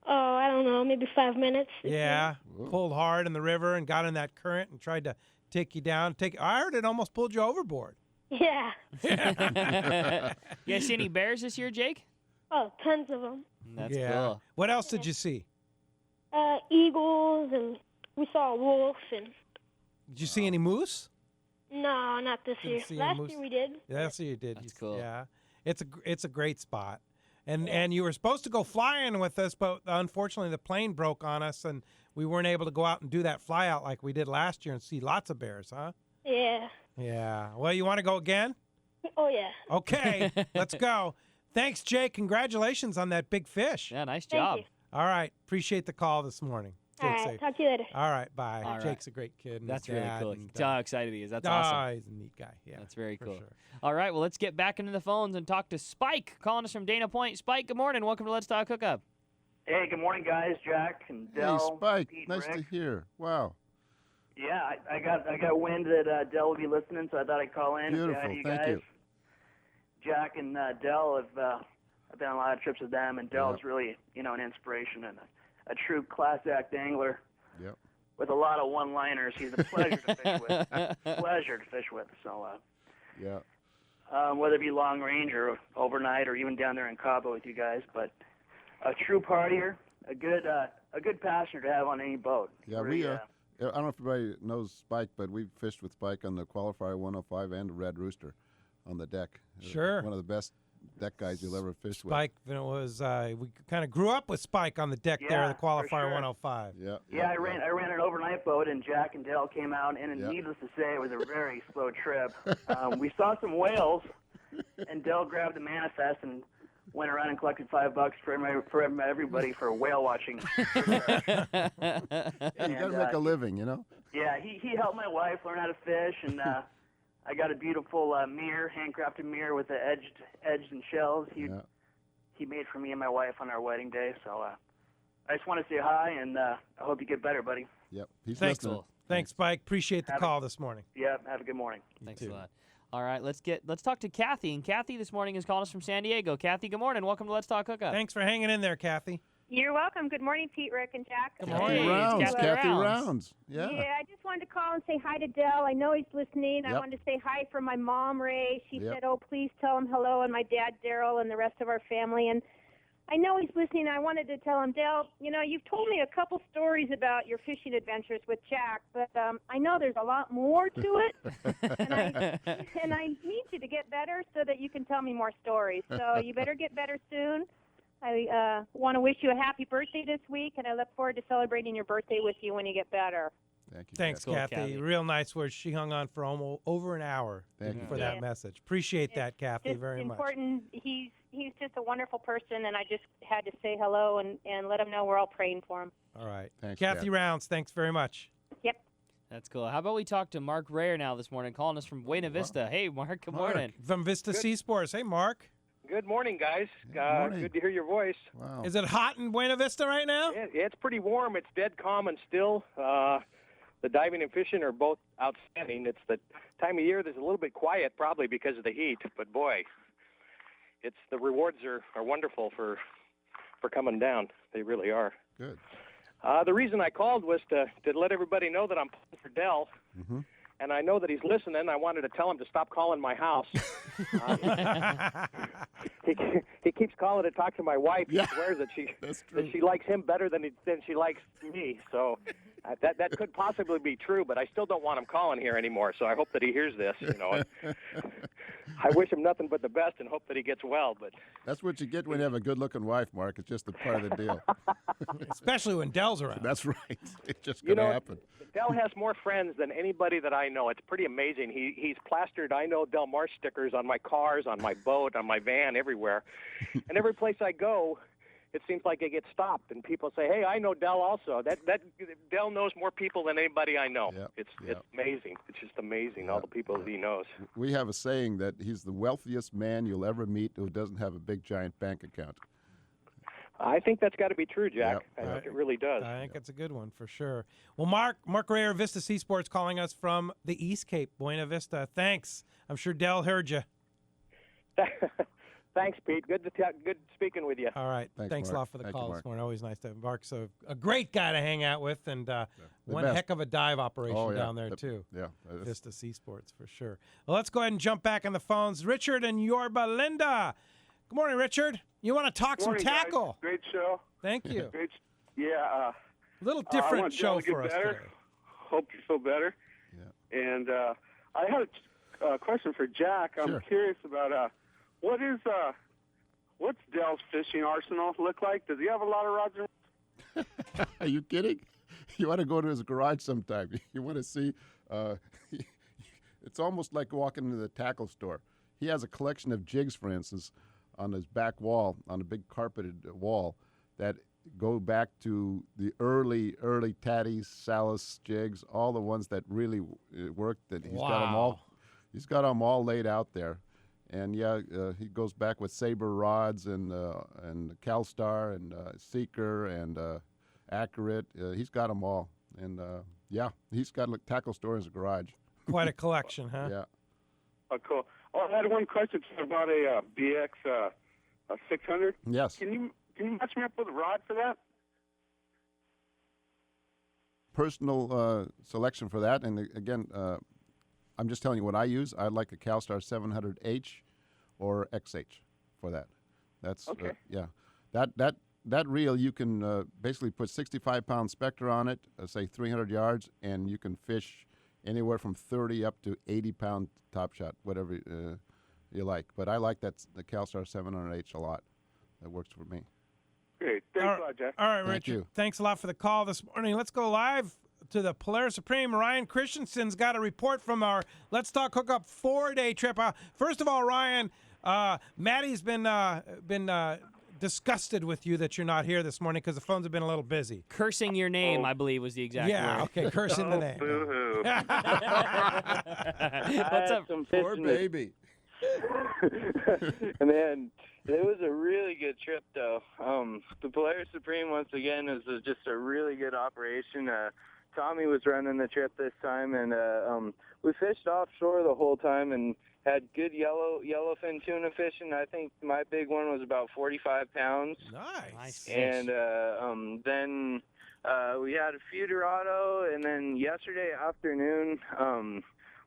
[SPEAKER 17] Oh, I don't know, maybe 5 minutes.
[SPEAKER 2] Yeah, pulled hard in the river and got in that current and tried to take you down. I heard it almost pulled you overboard.
[SPEAKER 17] Yeah.
[SPEAKER 5] You guys see any bears this year, Jake?
[SPEAKER 17] Oh, tons of them.
[SPEAKER 5] That's cool.
[SPEAKER 2] What else did you see?
[SPEAKER 17] Eagles, and we saw a wolf, and...
[SPEAKER 2] Did you see any moose?
[SPEAKER 17] No, not this year. Last year we did.
[SPEAKER 2] Last year you did.
[SPEAKER 5] That's cool.
[SPEAKER 2] Yeah, it's a great spot, And you were supposed to go flying with us, but unfortunately the plane broke on us, and we weren't able to go out and do that fly out like we did last year and see lots of bears, huh?
[SPEAKER 17] Yeah.
[SPEAKER 2] Yeah. Well, you want to go again?
[SPEAKER 17] Oh, yeah.
[SPEAKER 2] Okay, let's go. Thanks, Jake. Congratulations on that big fish.
[SPEAKER 5] Yeah, nice
[SPEAKER 17] Thank
[SPEAKER 5] job.
[SPEAKER 17] you.
[SPEAKER 2] All right. Appreciate the call this morning.
[SPEAKER 17] All
[SPEAKER 2] Jake,
[SPEAKER 17] right.
[SPEAKER 2] safe.
[SPEAKER 17] Talk to you later.
[SPEAKER 2] All right. Bye.
[SPEAKER 5] All right.
[SPEAKER 2] Jake's a great kid. And
[SPEAKER 5] That's
[SPEAKER 2] his
[SPEAKER 5] really
[SPEAKER 2] dad
[SPEAKER 5] cool.
[SPEAKER 2] and,
[SPEAKER 5] Tell how excited he is. That's awesome.
[SPEAKER 2] He's a neat guy. Yeah.
[SPEAKER 5] That's very
[SPEAKER 2] for
[SPEAKER 5] cool.
[SPEAKER 2] sure.
[SPEAKER 5] All right, well, let's get back into the phones and talk to Spike, calling us from Dana Point. Spike, good morning. Welcome to Let's Talk Hookup.
[SPEAKER 18] Hey, good morning, guys. Jack and Del.
[SPEAKER 3] Hey, Spike.
[SPEAKER 18] Pete,
[SPEAKER 3] Nice
[SPEAKER 18] Rick.
[SPEAKER 3] to hear. Wow.
[SPEAKER 18] Yeah, I got wind that Del would be listening, so I thought I'd call in and say hi
[SPEAKER 3] Beautiful.
[SPEAKER 18] to you
[SPEAKER 3] Thank
[SPEAKER 18] guys.
[SPEAKER 3] you.
[SPEAKER 18] Jack and Del have I've been on a lot of trips with them, and Del's
[SPEAKER 3] Yep.
[SPEAKER 18] really an inspiration and a true class act angler.
[SPEAKER 3] Yep.
[SPEAKER 18] With a lot of one-liners. He's a pleasure to fish with. Pleasure to fish with. So.
[SPEAKER 3] Yeah.
[SPEAKER 18] Whether it be long range or overnight or even down there in Cabo with you guys, but a true partier, a good passenger to have on any boat.
[SPEAKER 3] Yeah,
[SPEAKER 18] Really,
[SPEAKER 3] I don't know if everybody knows Spike, but we've fished with Spike on the Qualifier 105 and the Red Rooster on the deck.
[SPEAKER 2] Sure.
[SPEAKER 3] One of the best deck guys you'll ever fish with.
[SPEAKER 2] Spike, it was we kind of grew up with Spike on the deck there, the
[SPEAKER 18] for
[SPEAKER 2] Qualifier
[SPEAKER 18] sure.
[SPEAKER 2] 105.
[SPEAKER 18] Yeah, I ran an overnight boat, and Jack and Dale came out, and needless to say, it was a very slow trip. We saw some whales, and Dale grabbed the manifest and went around and collected $5 for everybody for whale watching.
[SPEAKER 3] Yeah, you got to make a living, you know?
[SPEAKER 18] Yeah, he helped my wife learn how to fish, and I got a beautiful mirror, handcrafted mirror with the edged and shells. He made for me and my wife on our wedding day. So I just want to say hi, and I hope you get better, buddy.
[SPEAKER 3] Yep. He's
[SPEAKER 2] Thanks,
[SPEAKER 3] listening.
[SPEAKER 2] Thanks, Spike. Appreciate the call this morning.
[SPEAKER 18] Yeah, have a good morning.
[SPEAKER 5] Thanks a lot. All right, let's talk to Kathy. And Kathy this morning is calling us from San Diego. Kathy, good morning. Welcome to Let's Talk Hookup.
[SPEAKER 2] Thanks for hanging in there, Kathy.
[SPEAKER 19] You're welcome. Good morning, Pete, Rick, and Jack.
[SPEAKER 2] Good
[SPEAKER 3] morning. Kathy Rounds. Yeah.
[SPEAKER 19] Yeah, I just wanted to call and say hi to Del. I know he's listening. I
[SPEAKER 3] Yep.
[SPEAKER 19] wanted to say hi from my mom, Ray. She
[SPEAKER 3] Yep.
[SPEAKER 19] said, oh, please tell him hello, and my dad, Daryl, and the rest of our family. And I know he's listening. I wanted to tell him, Del, you've told me a couple stories about your fishing adventures with Jack, but I know there's a lot more to it, and I need you to get better so that you can tell me more stories. So you better get better soon. I want to wish you a happy birthday this week, and I look forward to celebrating your birthday with you when you get better.
[SPEAKER 3] Thank you.
[SPEAKER 2] Thanks,
[SPEAKER 5] Cool,
[SPEAKER 2] Kathy.
[SPEAKER 5] Kathy.
[SPEAKER 2] Real nice words. She hung on for almost over an hour
[SPEAKER 3] Thank you.
[SPEAKER 2] for that
[SPEAKER 19] Yeah.
[SPEAKER 2] message. Appreciate that, Kathy,
[SPEAKER 19] Just
[SPEAKER 2] very much.
[SPEAKER 19] important. He's just a wonderful person, and I just had to say hello and let him know we're all praying for him.
[SPEAKER 2] All right.
[SPEAKER 3] Thanks,
[SPEAKER 2] Kathy
[SPEAKER 3] Kathy.
[SPEAKER 2] Rounds, thanks very much.
[SPEAKER 19] Yep.
[SPEAKER 5] That's cool. How about we talk to Mark Rayer now this morning, calling us from Buena Vista. Hey, Mark, good morning.
[SPEAKER 2] From Vista Seasports. Hey, Mark.
[SPEAKER 20] Good morning, guys.
[SPEAKER 3] morning.
[SPEAKER 20] Good to hear your voice.
[SPEAKER 3] Wow.
[SPEAKER 2] Is it hot in Buena Vista right now?
[SPEAKER 20] It's pretty warm. It's dead calm and still. The diving and fishing are both outstanding. It's the time of year that's a little bit quiet, probably because of the heat. But boy, the rewards are wonderful for coming down. They really are.
[SPEAKER 3] Good.
[SPEAKER 20] The reason I called was to let everybody know that I'm pulling for Del.
[SPEAKER 3] Mm-hmm.
[SPEAKER 20] And I know that he's listening. I wanted to tell him to stop calling my house. He keeps calling to talk to my wife. He swears that she likes him better than she likes me. So that could possibly be true, but I still don't want him calling here anymore. So I hope that he hears this. I wish him nothing but the best and hope that he gets well. But
[SPEAKER 3] that's what you get when you have a good-looking wife, Mark. It's just a part of the deal.
[SPEAKER 2] Especially when Dell's around.
[SPEAKER 3] That's right. It's just going to happen.
[SPEAKER 20] Del has more friends than anybody that I know. It's pretty amazing. He's plastered, I know, Del Marsh stickers on my cars, on my boat, on my van, everywhere. And every place I go, it seems like I get stopped, and people say, hey, I know Del also. That Del knows more people than anybody I know.
[SPEAKER 3] Yep.
[SPEAKER 20] It's amazing. It's just amazing, all the people that he knows.
[SPEAKER 3] We have a saying that he's the wealthiest man you'll ever meet who doesn't have a big, giant bank account.
[SPEAKER 20] I think that's got to be true, Jack.
[SPEAKER 3] Yep.
[SPEAKER 20] I think it really does.
[SPEAKER 2] I think it's a good one for sure. Well, Mark Rayer, Vista Seasports, calling us from the East Cape, Buena Vista. Thanks. I'm sure Del heard you.
[SPEAKER 20] Thanks, Pete. Good speaking with you.
[SPEAKER 2] All right. Thanks a lot for the call this morning. Always nice to have Mark's a great guy to hang out with, and one
[SPEAKER 3] best.
[SPEAKER 2] heck of a dive operation down there, too.
[SPEAKER 3] Yeah.
[SPEAKER 2] Vista Seasports, for sure. Well, let's go ahead and jump back on the phones. Richard and Yorba Linda. Good morning, Richard. You want to talk some tackle?
[SPEAKER 21] Guys. Great show.
[SPEAKER 2] Thank you.
[SPEAKER 21] Great. Yeah.
[SPEAKER 2] A little different
[SPEAKER 21] I want
[SPEAKER 2] show
[SPEAKER 21] Del to get
[SPEAKER 2] for us
[SPEAKER 21] better.
[SPEAKER 2] today.
[SPEAKER 21] Hope you feel better.
[SPEAKER 3] Yeah.
[SPEAKER 21] And I had a question for Jack. I'm curious about what's Dell's fishing arsenal look like? Does he have a lot of rods and
[SPEAKER 3] Are you kidding? You want to go to his garage sometime. You want to see. It's almost like walking into the tackle store. He has a collection of jigs, for instance, on his back wall, on a big carpeted wall, that go back to the early Tatties, Salis jigs, all the ones that really worked. That he's got them all. He's got them all laid out there, and he goes back with Saber rods and CalStar and Seeker and Accurate. He's got them all, and he's got a tackle store in his garage.
[SPEAKER 2] Quite a collection, huh?
[SPEAKER 3] Yeah.
[SPEAKER 21] Oh, cool. Oh, I had one question about a BX 600.
[SPEAKER 3] Yes.
[SPEAKER 21] Can you match me up with a rod for that?
[SPEAKER 3] Personal selection for that, and again, I'm just telling you what I use. I like a CalStar 700H or XH for that. That's
[SPEAKER 21] okay.
[SPEAKER 3] That reel, you can basically put 65-pound Spectre on it, say 300 yards, and you can fish anywhere from 30 up to 80-pound top shot, whatever you like. But I like the CalStar 700H a lot. That works for me.
[SPEAKER 21] Great. Thanks a lot, Jack.
[SPEAKER 2] All right,
[SPEAKER 3] Thank
[SPEAKER 2] Richard.
[SPEAKER 3] you.
[SPEAKER 2] Thanks a lot for the call this morning. Let's go live to the Polaris Supreme. Ryan Christensen's got a report from our Let's Talk Hookup 4-day trip. First of all, Ryan, Maddie's been disgusted with you that you're not here this morning because the phones have been a little busy.
[SPEAKER 5] Cursing your name, I believe, was the exact word.
[SPEAKER 2] Okay, cursing the name.
[SPEAKER 21] Boo-hoo.
[SPEAKER 5] What's up?
[SPEAKER 3] Poor baby.
[SPEAKER 1] Man, it was a really good trip, though. The Polaris Supreme, once again, is just a really good operation. Tommy was running the trip this time, and we fished offshore the whole time and had good yellowfin tuna fishing. I think my big one was about 45 pounds.
[SPEAKER 2] Nice.
[SPEAKER 1] And then we had a few Dorado, and then yesterday afternoon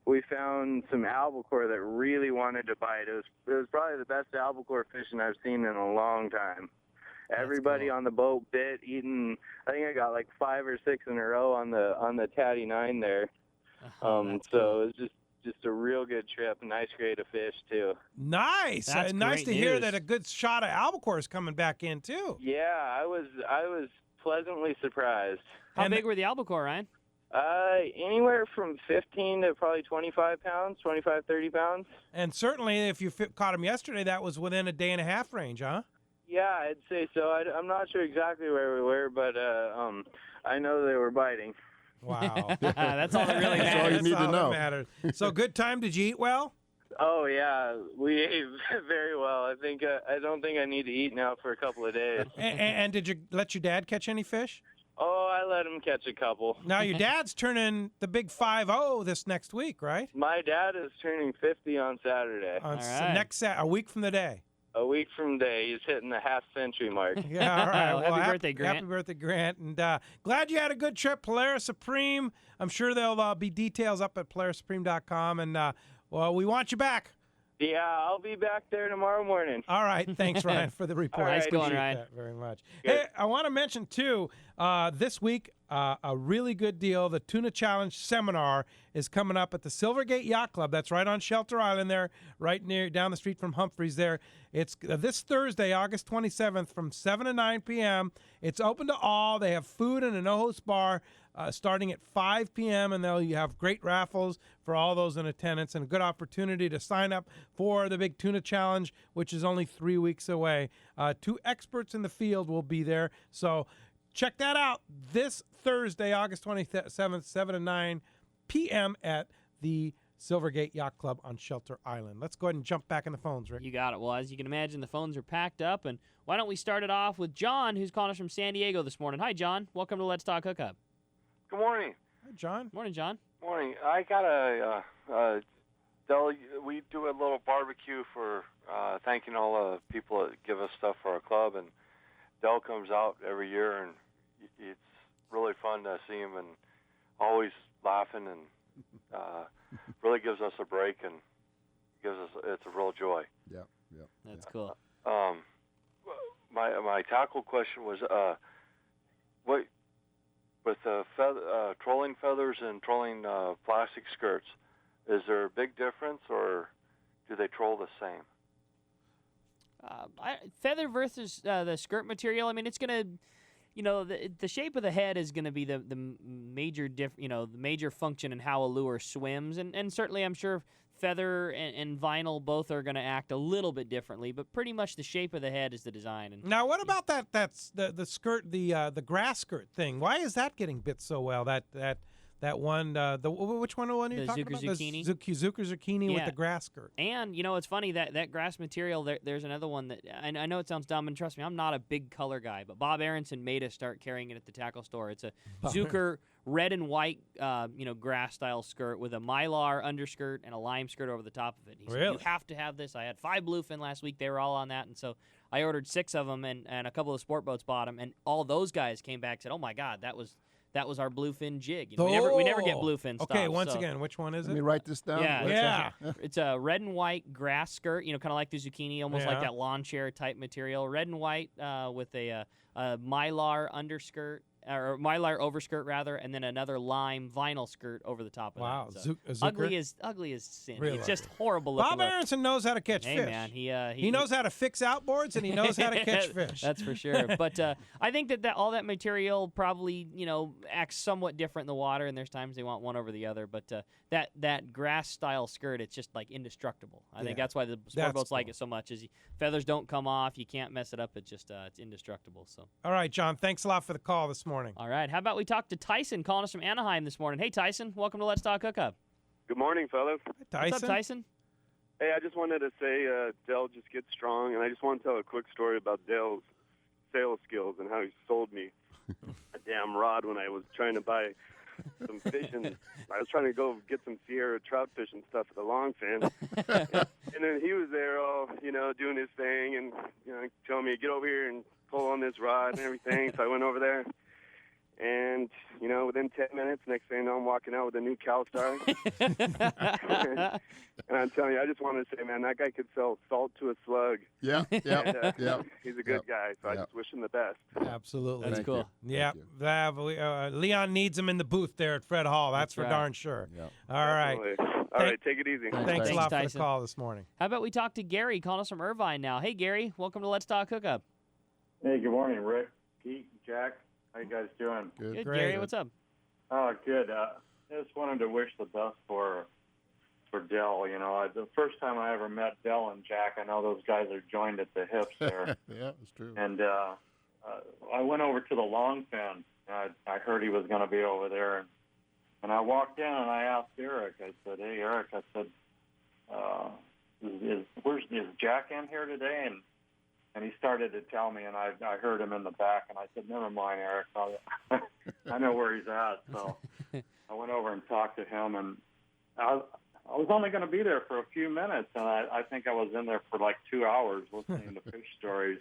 [SPEAKER 1] we found some albacore that really wanted to bite. It was probably the best albacore fishing I've seen in a long time. Everybody on the boat bit, eating. I think I got like 5 or 6 in a row on the Tatty 9 there. So it was just a real good trip. Nice grade of fish too.
[SPEAKER 2] Nice.
[SPEAKER 5] That's
[SPEAKER 2] nice
[SPEAKER 5] great
[SPEAKER 2] to hear
[SPEAKER 5] news.
[SPEAKER 2] that a good shot of albacore is coming back in too.
[SPEAKER 1] Yeah, I was pleasantly surprised.
[SPEAKER 5] How big were the albacore, Ryan?
[SPEAKER 1] Anywhere from 15 to probably 25 pounds, 25, 30 pounds.
[SPEAKER 2] And certainly, if you caught them yesterday, that was within a day and a half range, huh?
[SPEAKER 1] Yeah, I'd say so. I'm not sure exactly where we were, but I know they were biting.
[SPEAKER 2] Wow.
[SPEAKER 5] That's all that really
[SPEAKER 3] That's all
[SPEAKER 5] matters.
[SPEAKER 3] you need to know.
[SPEAKER 2] Matters. So good time. Did you eat well?
[SPEAKER 1] Oh yeah, we ate very well. I think I don't think I need to eat now for a couple of days.
[SPEAKER 2] And did you let your dad catch any fish?
[SPEAKER 1] Oh, I let him catch a couple.
[SPEAKER 2] Now your dad's turning the big 5-0 this next week, right?
[SPEAKER 1] My dad is turning 50 on Saturday.
[SPEAKER 2] A week from the day.
[SPEAKER 1] A week from today, he's hitting the half-century mark.
[SPEAKER 2] Yeah, all right.
[SPEAKER 5] Well, happy birthday, Grant.
[SPEAKER 2] Happy birthday, Grant. And glad you had a good trip, Polaris Supreme. I'm sure there'll be details up at PolarisSupreme.com. And, we want you back.
[SPEAKER 1] Yeah, I'll be back there tomorrow morning.
[SPEAKER 2] All right. Thanks, Ryan, for the report.
[SPEAKER 1] Nice
[SPEAKER 2] Appreciate
[SPEAKER 5] going, Ryan.
[SPEAKER 2] that very much.
[SPEAKER 1] Good.
[SPEAKER 2] Hey, I want to mention, too, this week, a really good deal. The Tuna Challenge Seminar is coming up at the Silvergate Yacht Club. That's right on Shelter Island there, right near down the street from Humphreys there. It's this Thursday, August 27th from 7 to 9 p.m. It's open to all. They have food and a no-host bar starting at 5 p.m., and you have great raffles for all those in attendance and a good opportunity to sign up for the Big Tuna Challenge, which is only 3 weeks away. 2 experts in the field will be there, so check that out this Thursday, August 27th, 7 to 9 p.m. at the Silvergate Yacht Club on Shelter Island. Let's go ahead and jump back in the phones, Rick.
[SPEAKER 5] You got it. Well, as you can imagine, the phones are packed up. And why don't we start it off with John, who's calling us from San Diego this morning. Hi, John. Welcome to Let's Talk Hookup.
[SPEAKER 22] Good morning.
[SPEAKER 2] Hi, John.
[SPEAKER 5] Morning, John.
[SPEAKER 22] Morning. I got we do a little barbecue for thanking all the people that give us stuff for our club, and Dell comes out every year, and it's really fun to see him, and always laughing, and really gives us a break, and it's a real joy.
[SPEAKER 3] Yeah.
[SPEAKER 5] That's cool.
[SPEAKER 22] My tackle question was, what with the trolling feathers and trolling plastic skirts, is there a big difference, or do they troll the same?
[SPEAKER 5] Feather versus the skirt material. I mean, it's gonna, the shape of the head is gonna be the major the major function in how a lure swims, and certainly I'm sure feather and vinyl both are gonna act a little bit differently, but pretty much the shape of the head is the design. And
[SPEAKER 2] Now, what about that's the skirt, the grass skirt thing? Why is that getting bit so well? That one, which one are you talking
[SPEAKER 5] Zucca
[SPEAKER 2] about?
[SPEAKER 5] zucchini.
[SPEAKER 2] The Zucca zucchini with the grass skirt.
[SPEAKER 5] And it's funny that grass material. There's another one that I know it sounds dumb, and trust me, I'm not a big color guy, but Bob Aronson made us start carrying it at the tackle store. It's a Zucker red and white, grass style skirt with a mylar underskirt and a lime skirt over the top of it. He said,
[SPEAKER 2] Really?
[SPEAKER 5] you have to have this. I had 5 bluefin last week. They were all on that, and so I ordered 6 of them, and a couple of sport boats bought them, and all those guys came back and said, "Oh my God, that was our bluefin jig." We never get bluefin stuff.
[SPEAKER 2] Okay, once again, which one is it?
[SPEAKER 3] Let me write this down.
[SPEAKER 5] Yeah. It's a red and white grass skirt, kind of like the zucchini, almost like
[SPEAKER 2] Yeah.
[SPEAKER 5] that lawn chair type material. Red and white with a mylar underskirt, or mylar overskirt rather, and then another lime vinyl skirt over the top of
[SPEAKER 2] Wow,
[SPEAKER 5] that. So ugly as sin.
[SPEAKER 2] Really
[SPEAKER 5] It's just horrible looking.
[SPEAKER 2] Bob Aronson knows how to catch
[SPEAKER 5] Hey,
[SPEAKER 2] fish.
[SPEAKER 5] man,
[SPEAKER 2] he knows how to fix outboards, and he knows how to catch fish.
[SPEAKER 5] That's for sure. But I think that all that material probably acts somewhat different in the water, and there's times they want one over the other. But that grass style skirt, it's just like indestructible. I think that's why the sport boats like it so much. Is feathers don't come off, you can't mess it up. It's just it's indestructible. So.
[SPEAKER 2] All right, John. Thanks a lot for the call this morning.
[SPEAKER 5] All right. How about we talk to Tyson calling us from Anaheim this morning? Hey, Tyson. Welcome to Let's Talk Hookup.
[SPEAKER 4] Good morning, fellas.
[SPEAKER 2] Tyson.
[SPEAKER 5] What's up, Tyson?
[SPEAKER 4] Hey, I just wanted to say Dell just gets strong, and I just want to tell a quick story about Dell's sales skills and how he sold me a damn rod when I was trying to buy some fish, and I was trying to go get some Sierra trout fish and stuff at the long fin. and then he was there, doing his thing, and telling me, get over here and pull on this rod and everything. So I went over there. And, within 10 minutes, next thing I know, I'm walking out with a new CalStar. And I'm telling you, I just wanted to say, man, that guy could sell salt to a slug.
[SPEAKER 3] Yeah.
[SPEAKER 4] He's a good guy, so I just wish him the best.
[SPEAKER 2] Absolutely.
[SPEAKER 5] That's cool.
[SPEAKER 2] Yeah. Leon needs him in the booth there at Fred Hall. That's for
[SPEAKER 5] right.
[SPEAKER 2] darn sure.
[SPEAKER 3] Yeah.
[SPEAKER 2] All right.
[SPEAKER 4] All right, take it easy.
[SPEAKER 2] Thanks a lot for
[SPEAKER 5] Tyson.
[SPEAKER 2] the call this morning.
[SPEAKER 5] How about we talk to Gary calling us from Irvine now? Hey, Gary. Welcome to Let's Talk Hookup.
[SPEAKER 7] Hey, good morning, Rick, Pete, Jack. How you guys doing?
[SPEAKER 5] Good, Gary. What's up?
[SPEAKER 7] Oh, good. I just wanted to wish the best for Dell. The first time I ever met Dell and Jack, I know those guys are joined at the hips there.
[SPEAKER 3] Yeah, it's true.
[SPEAKER 7] And I went over to the long fin. I heard he was going to be over there, and I walked in and I asked Eric. I said, "Hey, Eric," I said, "Is Jack in here today?" And he started to tell me, and I heard him in the back, and I said, "Never mind, Eric. I know where he's at." So I went over and talked to him, and I was only going to be there for a few minutes, and I think I was in there for like 2 hours listening to fish stories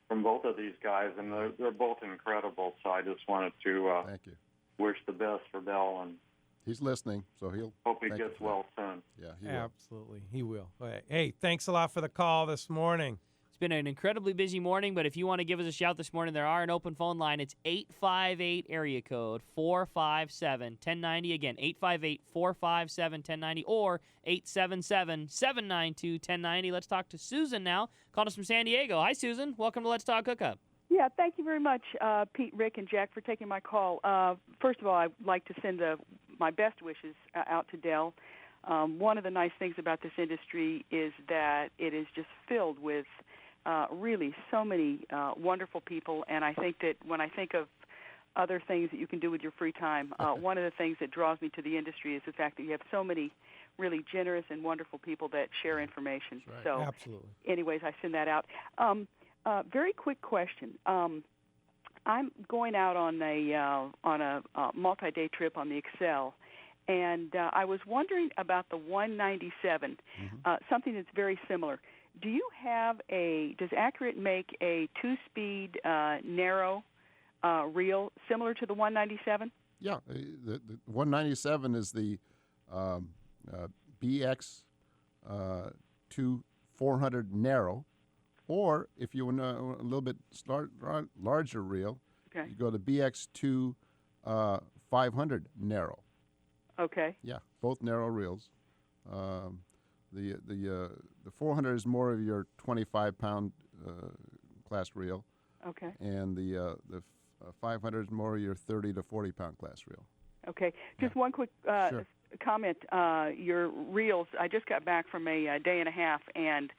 [SPEAKER 7] from both of these guys, and they're both incredible. So I just wanted to
[SPEAKER 3] Thank you.
[SPEAKER 7] wish the best for Dell, and
[SPEAKER 3] He's listening, so he'll
[SPEAKER 7] hope he
[SPEAKER 3] thank you
[SPEAKER 7] gets
[SPEAKER 3] for
[SPEAKER 7] well
[SPEAKER 3] that.
[SPEAKER 7] soon.
[SPEAKER 3] Yeah, he will.
[SPEAKER 2] Absolutely. He will. Hey, thanks a lot for the call this morning.
[SPEAKER 5] It's been an incredibly busy morning, but if you want to give us a shout this morning, there are an open phone line. It's 858 area code 457-1090. Again, 858-457-1090 or 877-792-1090. Let's talk to Susan now. Called us from San Diego. Hi, Susan. Welcome to Let's Talk Hookup.
[SPEAKER 23] Yeah, thank you very much, Pete, Rick, and Jack, for taking my call. First of all, I'd like to send my best wishes out to Dell. One of the nice things about this industry is that it is just filled with really so many wonderful people, and I think that when I think of other things that you can do with your free time, one of the things that draws me to the industry is the fact that you have so many really generous and wonderful people that share information.
[SPEAKER 2] Right.
[SPEAKER 23] So,
[SPEAKER 2] Absolutely.
[SPEAKER 23] anyways, I send that out. Very quick question. I'm going out on a multi-day trip on the Excel, and I was wondering about the 197, something that's very similar. Does Accurate make a 2-speed narrow reel similar to the 197?
[SPEAKER 3] Yeah, the 197 is the BX 400 narrow, or if you want a little bit larger reel, you go to BX 500 narrow.
[SPEAKER 23] Okay.
[SPEAKER 3] Yeah, both narrow reels. The 400 is more of your 25-pound class reel.
[SPEAKER 23] Okay.
[SPEAKER 3] And the 500 is more of your 30 to 40-pound class reel.
[SPEAKER 23] Okay. Just one quick
[SPEAKER 3] Sure.
[SPEAKER 23] comment. Your reels, I just got back from a day and a half and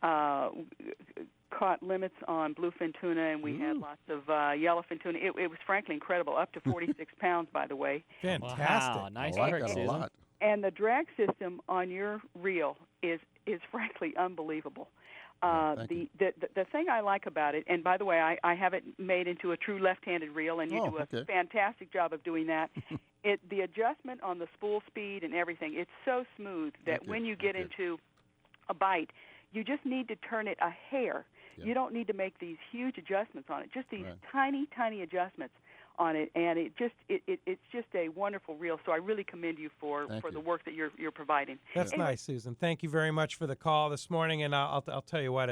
[SPEAKER 23] caught limits on bluefin tuna, and we had lots of yellowfin tuna. It was frankly incredible, up to 46 pounds, by the way.
[SPEAKER 2] Fantastic.
[SPEAKER 5] Wow, nice
[SPEAKER 3] I like
[SPEAKER 5] work,
[SPEAKER 3] that a
[SPEAKER 5] Susan.
[SPEAKER 3] lot.
[SPEAKER 23] And the drag system on your reel is frankly unbelievable. The thing I like about it, and by the way, I have it made into a true left-handed reel, and you do a fantastic job of doing that. The adjustment on the spool speed and everything, it's so smooth that when you get into a bite, you just need to turn it a hair. Yeah. You don't need to make these huge adjustments on it, just these tiny, tiny adjustments on it, and it's just a wonderful reel. So I really commend you for the work that you're providing.
[SPEAKER 2] That's
[SPEAKER 23] anyway.
[SPEAKER 2] nice, Susan. Thank you very much for the call this morning, and I'll tell you what,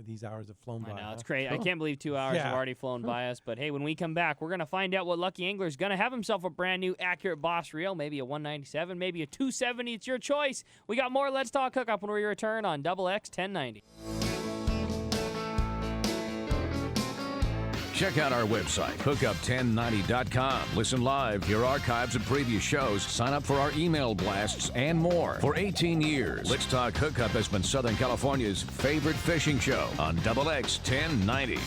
[SPEAKER 2] these hours have flown by.
[SPEAKER 5] I know, it's crazy. I can't believe 2 hours have already flown by us. But hey, when we come back, we're going to find out what lucky angler is going to have himself a brand new Accurate Boss reel, maybe a 197, maybe a 270. It's your choice. We got more Let's Talk Hookup when we return on Double X 1090.
[SPEAKER 8] Check out our website, hookup1090.com. Listen live, hear archives of previous shows, sign up for our email blasts, and more. For 18 years, Let's Talk Hookup has been Southern California's favorite fishing show on Double X 1090.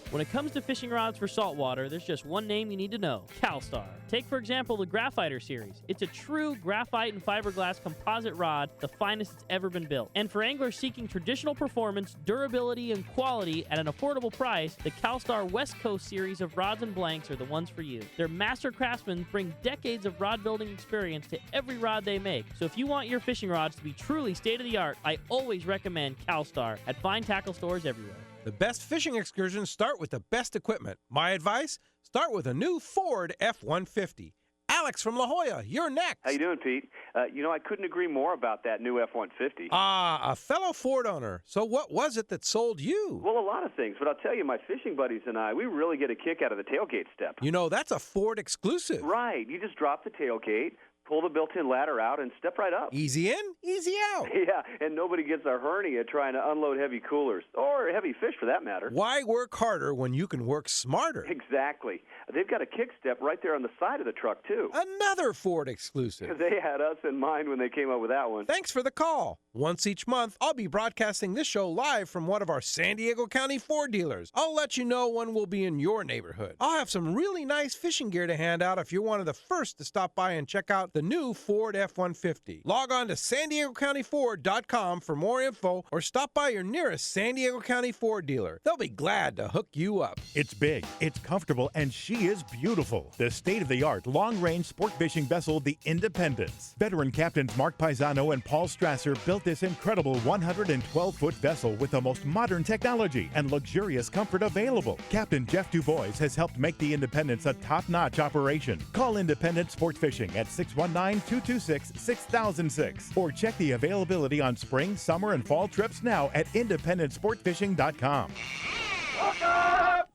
[SPEAKER 5] When it comes to fishing rods for saltwater, there's just one name you need to know, CalStar. Take, for example, the Graphiter series. It's a true graphite and fiberglass composite rod, the finest it's ever been built. And for anglers seeking traditional performance, durability, and quality at an affordable price, the CalStar West Coast series of rods and blanks are the ones for you. Their master craftsmen bring decades of rod building experience to every rod they make. So if you want your fishing rods to be truly state-of-the-art, I always recommend CalStar at fine tackle stores everywhere.
[SPEAKER 2] The best fishing excursions start with the best equipment. My advice, start with a new Ford F-150. Alex from La Jolla, you're next.
[SPEAKER 9] How you doing, Pete? I couldn't agree more about that new F-150.
[SPEAKER 2] A fellow Ford owner. So what was it that sold you?
[SPEAKER 9] Well, a lot of things, but I'll tell you, my fishing buddies and I, we really get a kick out of the tailgate step.
[SPEAKER 2] You know, that's a Ford exclusive.
[SPEAKER 9] Right. You just drop the tailgate, pull the built-in ladder out, and step right up.
[SPEAKER 2] Easy in, easy out.
[SPEAKER 9] Yeah, and nobody gets a hernia trying to unload heavy coolers, or heavy fish for that matter.
[SPEAKER 2] Why work harder when you can work smarter?
[SPEAKER 9] Exactly. They've got a kick step right there on the side of the truck, too.
[SPEAKER 2] Another Ford exclusive.
[SPEAKER 9] They had us in mind when they came up with that one.
[SPEAKER 2] Thanks for the call. Once each month, I'll be broadcasting this show live from one of our San Diego County Ford dealers. I'll let you know when we'll be in your neighborhood. I'll have some really nice fishing gear to hand out if you're one of the first to stop by and check out the new Ford F-150. Log on to SanDiegoCountyFord.com for more info or stop by your nearest San Diego County Ford dealer. They'll be glad to hook you up.
[SPEAKER 11] It's big, it's comfortable, and she is beautiful. The state-of-the-art long-range sport fishing vessel, the Independence. Veteran captains Mark Paisano and Paul Strasser built this incredible 112-foot vessel with the most modern technology and luxurious comfort available. Captain Jeff DuBois has helped make the Independence a top-notch operation. Call Independent Sport Fishing at 619-226-6006 or check the availability on spring, summer, and fall trips now at independentsportfishing.com.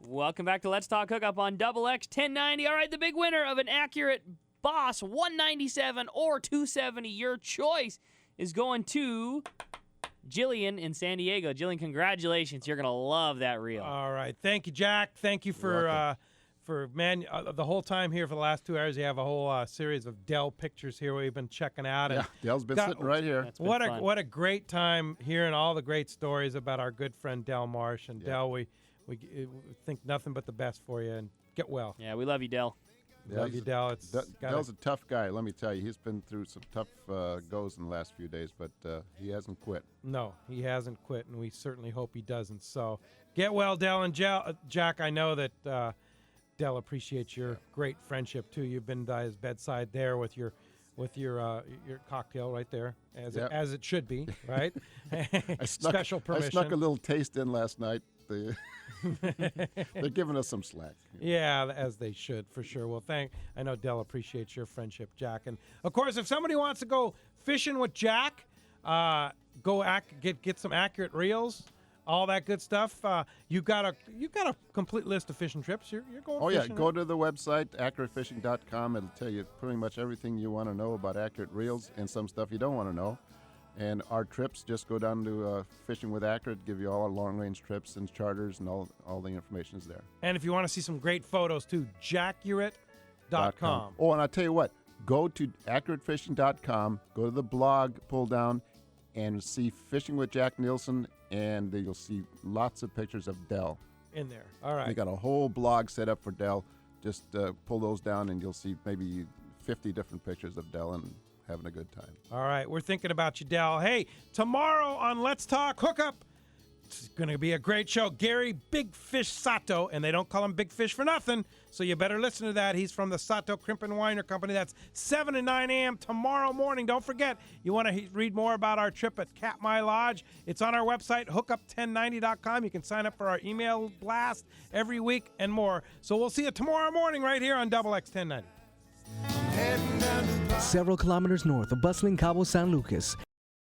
[SPEAKER 5] Welcome back to Let's Talk Hookup on Double X 1090. All right, the big winner of an Accurate Boss 197 or 270, your choice, is going to Jillian in San Diego. Jillian, congratulations. You're going to love that reel.
[SPEAKER 2] All right. Thank you, Jack. Thank you for the whole time here for the last 2 hours. You have a whole series of Dell pictures here we've been checking out. And
[SPEAKER 3] Dell's been sitting right here.
[SPEAKER 2] What a great time hearing all the great stories about our good friend Del Marsh. And Del, we think nothing but the best for you, and get well.
[SPEAKER 5] Yeah, we love you, Del.
[SPEAKER 2] Love you, Del.
[SPEAKER 3] Del's a tough guy. Let me tell you, he's been through some tough goes in the last few days, but he hasn't quit.
[SPEAKER 2] No, he hasn't quit, and we certainly hope he doesn't. So get well, Del. And Jack, I know that Del appreciates your great friendship too. You've been by his bedside there with your cocktail right there, as it should be, right? Special permission.
[SPEAKER 3] I snuck a little taste in last night. They're giving us some slack.
[SPEAKER 2] Yeah, as they should, for sure. Well, I know Del appreciates your friendship, Jack. And, of course, if somebody wants to go fishing with Jack, get some accurate reels, all that good stuff. You got a complete list of fishing trips. You're going
[SPEAKER 3] Oh,
[SPEAKER 2] fishing.
[SPEAKER 3] yeah. Go to the website, accuratefishing.com. It'll tell you pretty much everything you want to know about Accurate reels and some stuff you don't want to know. And our trips, just go down to Fishing with Accurate, give you all our long-range trips and charters, and all the information is there.
[SPEAKER 2] And if you want to see some great photos, too, jackurate.com.
[SPEAKER 3] Oh, and I'll tell you what. Go to accuratefishing.com, go to the blog, pull down, and see Fishing with Jack Nielsen, and you'll see lots of pictures of Dell.
[SPEAKER 2] In there. All right.
[SPEAKER 3] They got a whole blog set up for Dell. Just pull those down, and you'll see maybe 50 different pictures of Dell and having a good time.
[SPEAKER 2] All right. We're thinking about you, Dell. Hey, tomorrow on Let's Talk Hookup, it's going to be a great show. Gary Big Fish Sato, and they don't call him Big Fish for nothing, so you better listen to that. He's from the Sato Crimp and Weiner Company. That's 7 to 9 a.m. tomorrow morning. Don't forget, you want to read more about our trip at Katmai Lodge. It's on our website, hookup1090.com. You can sign up for our email blast every week and more. So we'll see you tomorrow morning right here on Double X 1090.
[SPEAKER 10] Several kilometers north of bustling Cabo San Lucas